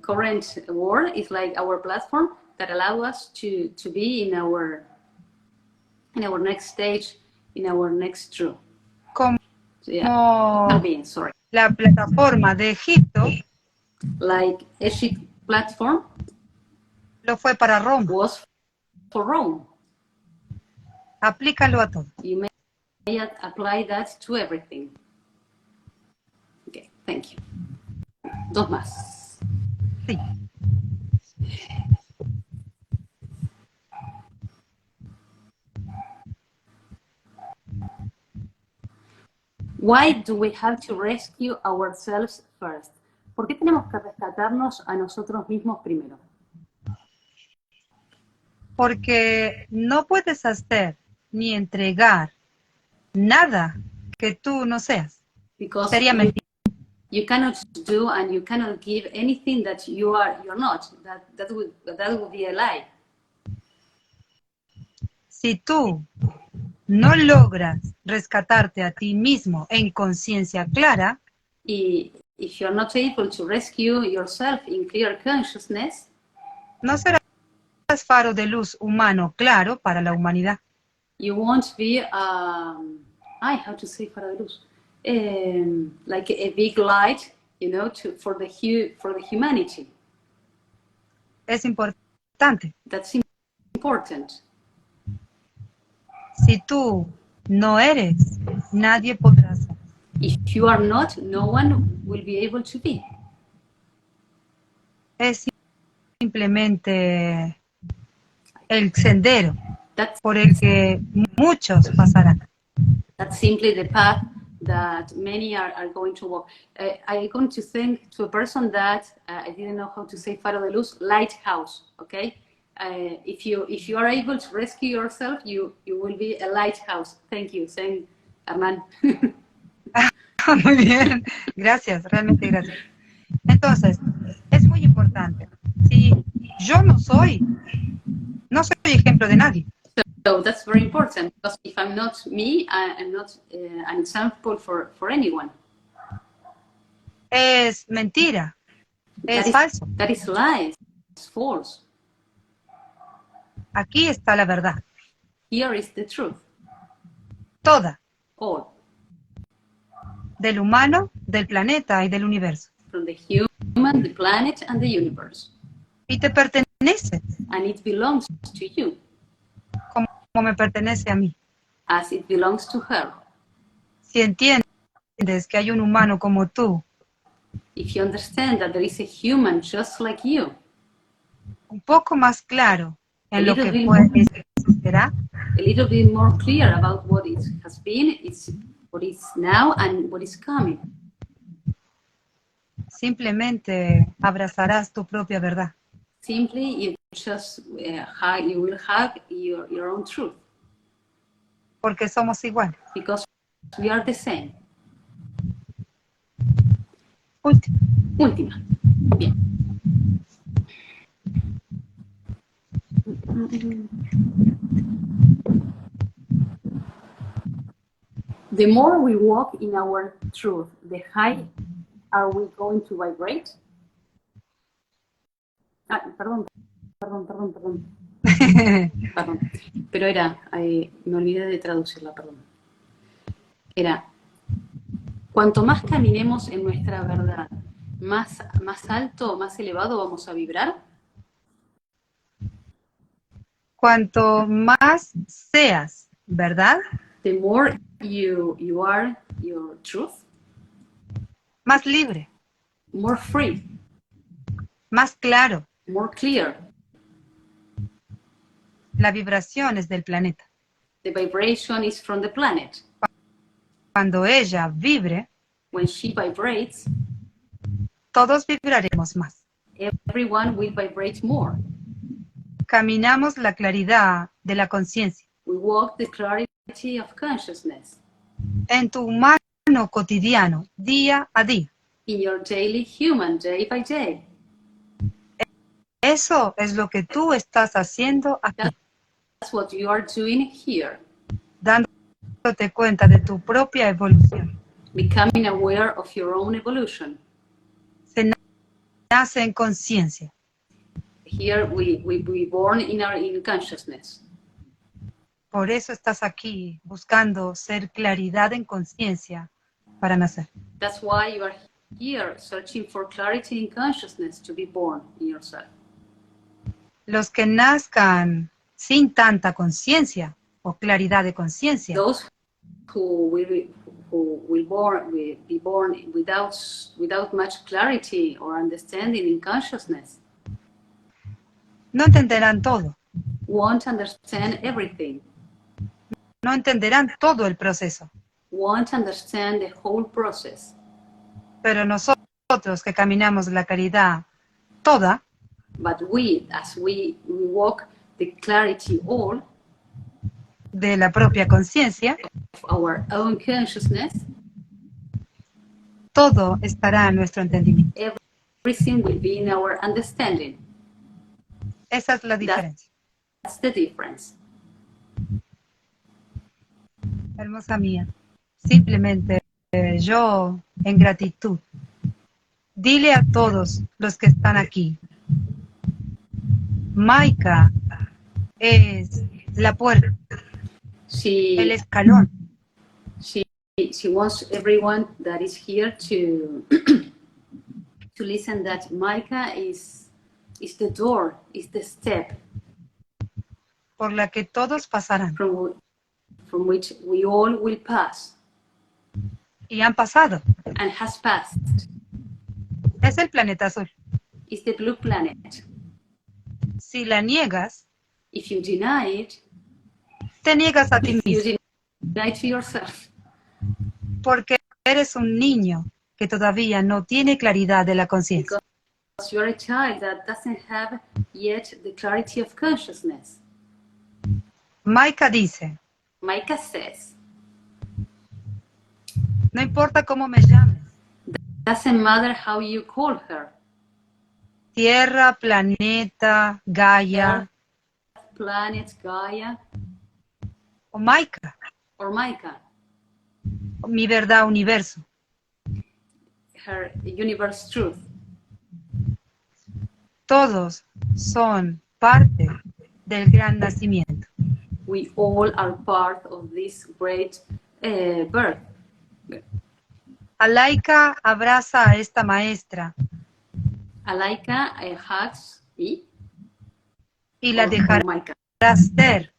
current world is like our platform that allow us to be in our next stage, in our next truth. Como being, sorry. La plataforma de Egipto, like Egypt platform, lo fue para Roma. Was for Rome. Aplícalo a todo. You may apply that to everything. Okay, thank you. 2 más. Sí. Why do we have to rescue ourselves first? ¿Por qué tenemos que rescatarnos a nosotros mismos primero? Porque no puedes hacer ni entregar nada que tú no seas. Because sería mentira. You cannot do and you cannot give anything that you're not. That would be a lie. Si tú no logras rescatarte a ti mismo en conciencia clara, y If you're not able to rescue yourself in clear consciousness, no serás faro de luz humano claro para la humanidad. you won't be, how to say faro de luz? Like a big light, for the humanity. Es importante. That's important. Si tú no eres, nadie podrá ser. If you are not, no one will be able to be. Es simplemente el sendero That's, por el que muchos pasarán. that's simply the path that many are going to walk. I'm going to think to a person that I didn't know how to say faro de luz, lighthouse, okay? If you are able to rescue yourself, you will be a lighthouse. Thank you, saying Herman. Muy bien, gracias, realmente gracias. Entonces, es muy importante. Si yo no soy ejemplo de nadie. So that's very important, because if I'm not me, I'm not an example for anyone. Es mentira, es falso. That is lies, it's false. Aquí está la verdad. Here is the truth. Toda. All. Del humano, del planeta y del universo. From the human, the planet, and the universe. Y te pertenece. And it belongs to you. Como me pertenece a mí. As it belongs to her. Si entiendes que hay un humano como tú. If you understand that there is a human just like you. Un poco más claro en lo que puede será. A little bit more clear about what it has been, what is now, and what is coming. Simplemente abrazarás tu propia verdad. Simply, you just you will hug your own truth. Porque somos iguales. Because we are the same. Última. Bien. The more we walk in our truth, the higher are we going to vibrate? Perdón. Perdón. Pero era, me olvidé de traducirla, perdón. Era, cuanto más caminemos en nuestra verdad, más alto, más elevado vamos a vibrar. Cuanto más seas, ¿verdad? The more you are your truth. Más libre. More free. Más claro. More clear. La vibración es del planeta. The vibration is from the planet. Cuando ella vibre, when she vibrates, todos vibraremos más. Everyone will vibrate more. Caminamos la claridad de la conciencia. We walk the clarity of consciousness. En tu humano cotidiano, día a día. In your daily human, day by day. Eso es lo que tú estás haciendo aquí. That's what you are doing here. Dándote cuenta de tu propia evolución. Becoming aware of your own evolution. Se nace en conciencia. Here we born in consciousness. Por eso estás aquí buscando ser claridad en conciencia para nacer. That's why you are here searching for clarity in consciousness to be born in yourself. Los que nazcan sin tanta conciencia o claridad de conciencia. Those who will be born without much clarity or understanding in consciousness. No entenderán todo. Won't understand everything. No entenderán todo el proceso. Won't understand the whole process. Pero nosotros que caminamos la caridad toda, but we, as we walk the clarity all de la propia conciencia, of our own consciousness, todo estará en nuestro entendimiento. Everything will be in our understanding. Esa es la diferencia. That's the difference. Hermosa mía, simplemente yo en gratitud Dile a todos los que están aquí, Maika es la puerta, el She, escalón. she wants everyone that is here to to listen that Micah is the door, is the step por la que todos pasarán. from which we all will pass Y han pasado. and has passed. Es el planeta azul. It's the blue planet. Si la niegas, If you deny it, te niegas a ti you mismo. deny to yourself. Porque eres un niño que todavía no tiene claridad de la conciencia. Because you're a child that doesn't have yet the clarity of consciousness. Maika dice, Micah says, no importa cómo me llames, doesn't matter how you call her. Tierra, planeta, Gaia, Planet, Gaia, o Maika, or Micah, mi verdad, universo. her universe truth. Todos son parte del gran nacimiento. We all are part of this great birth. Alaika abraza a esta maestra Alaika hugs me. y la or dejará Micah. ser.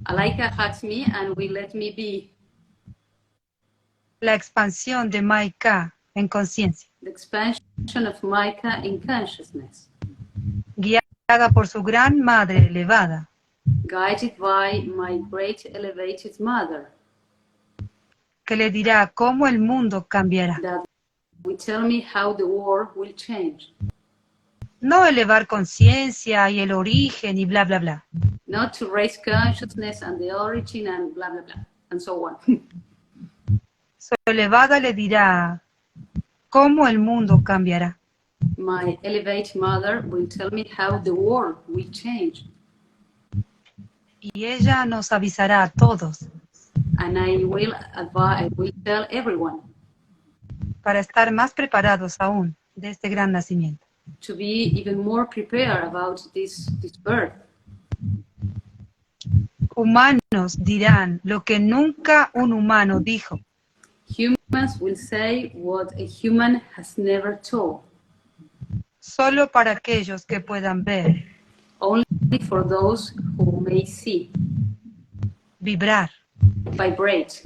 Alaika hugs me and will let me be La expansión de Maika en conciencia, the expansion of Micah in consciousness, guiada por su gran madre elevada, guided by my great elevated mother, que le dirá cómo el mundo cambiará. that will tell me how the world will change. No elevar conciencia y el origen y bla, bla, bla. Not to raise consciousness and the origin and blah, blah, blah, and so on. Su elevada le dirá cómo el mundo cambiará. My elevated mother will tell me how the world will change. Y ella nos avisará a todos And I will tell everyone para estar más preparados aún de este gran nacimiento. to be even more prepared about this birth. Humanos dirán lo que nunca un humano dijo. Humans will say what a human has never told, Solo para aquellos que puedan ver, only for those who may see, vibrar, vibrate,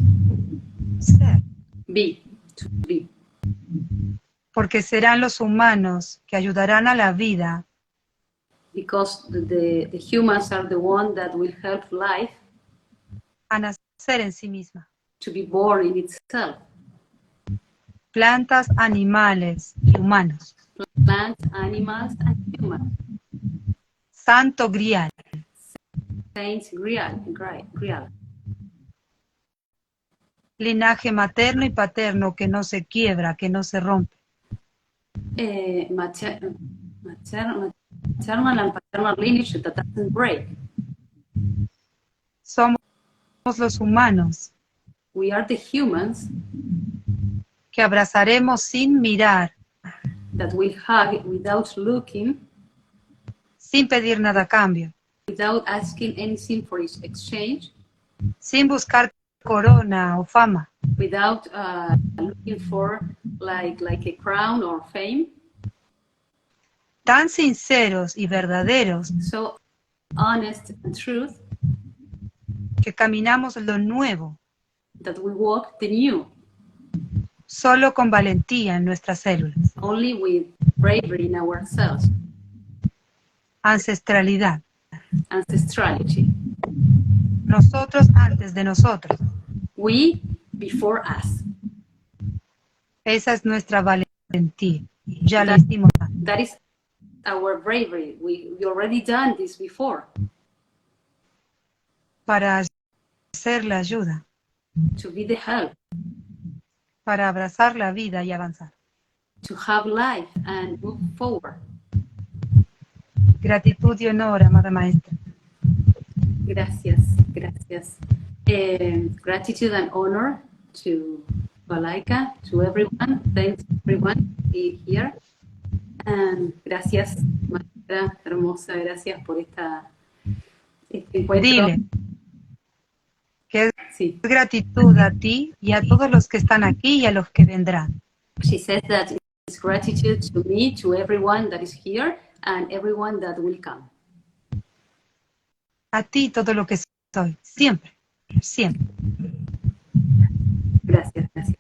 ser. be, to be. Porque serán los humanos que ayudarán a la vida Because the humans are the one that will help life a nacer en sí misma. to be born in itself. Plantas, animales y humanos. Plants, animals, and humans. Santo Grial. Saints, Grial. Linaje materno y paterno que no se quiebra, que no se rompe. Maternal and paternal lineage that doesn't break. Somos los humanos We are the humans que abrazaremos sin mirar, that will hug without looking, sin pedir nada a cambio, without asking anything for its exchange, sin buscar corona o fama, without looking for like a crown or fame. tan sinceros y verdaderos So honest and truth que caminamos lo nuevo, that we walk the new, solo con valentía en nuestras células. only with bravery in ourselves, Ancestralidad. ancestrality. Nosotros antes de nosotros. We before us. Esa es nuestra valentía. Ya lo hicimos antes. That is our bravery. We already done this before. Para hacer la ayuda, To be the help, para abrazar la vida y avanzar. to have life and move forward. Gratitud y honor, amada maestra. Gracias. Gratitude and honor to Balaika, to everyone. Thanks everyone for being here. And gracias, maestra hermosa, gracias por este encuentro. Dile que es Sí. gratitud a ti y a todos los que están aquí y a los que vendrán. She says that it's gratitude to me, to everyone that is here, and everyone that will come. A ti todo lo que soy, siempre, siempre. Gracias, gracias.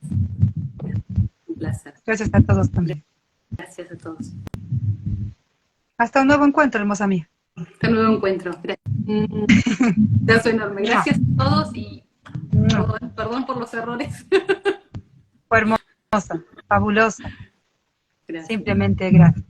Un placer. Gracias a todos también. Gracias a todos. Hasta un nuevo encuentro, hermosa mía. Hasta un nuevo encuentro. Gracias. Un abrazo enorme. Gracias a todos y perdón por los errores. Fue hermosa, fabulosa, Gracias. simplemente gracias.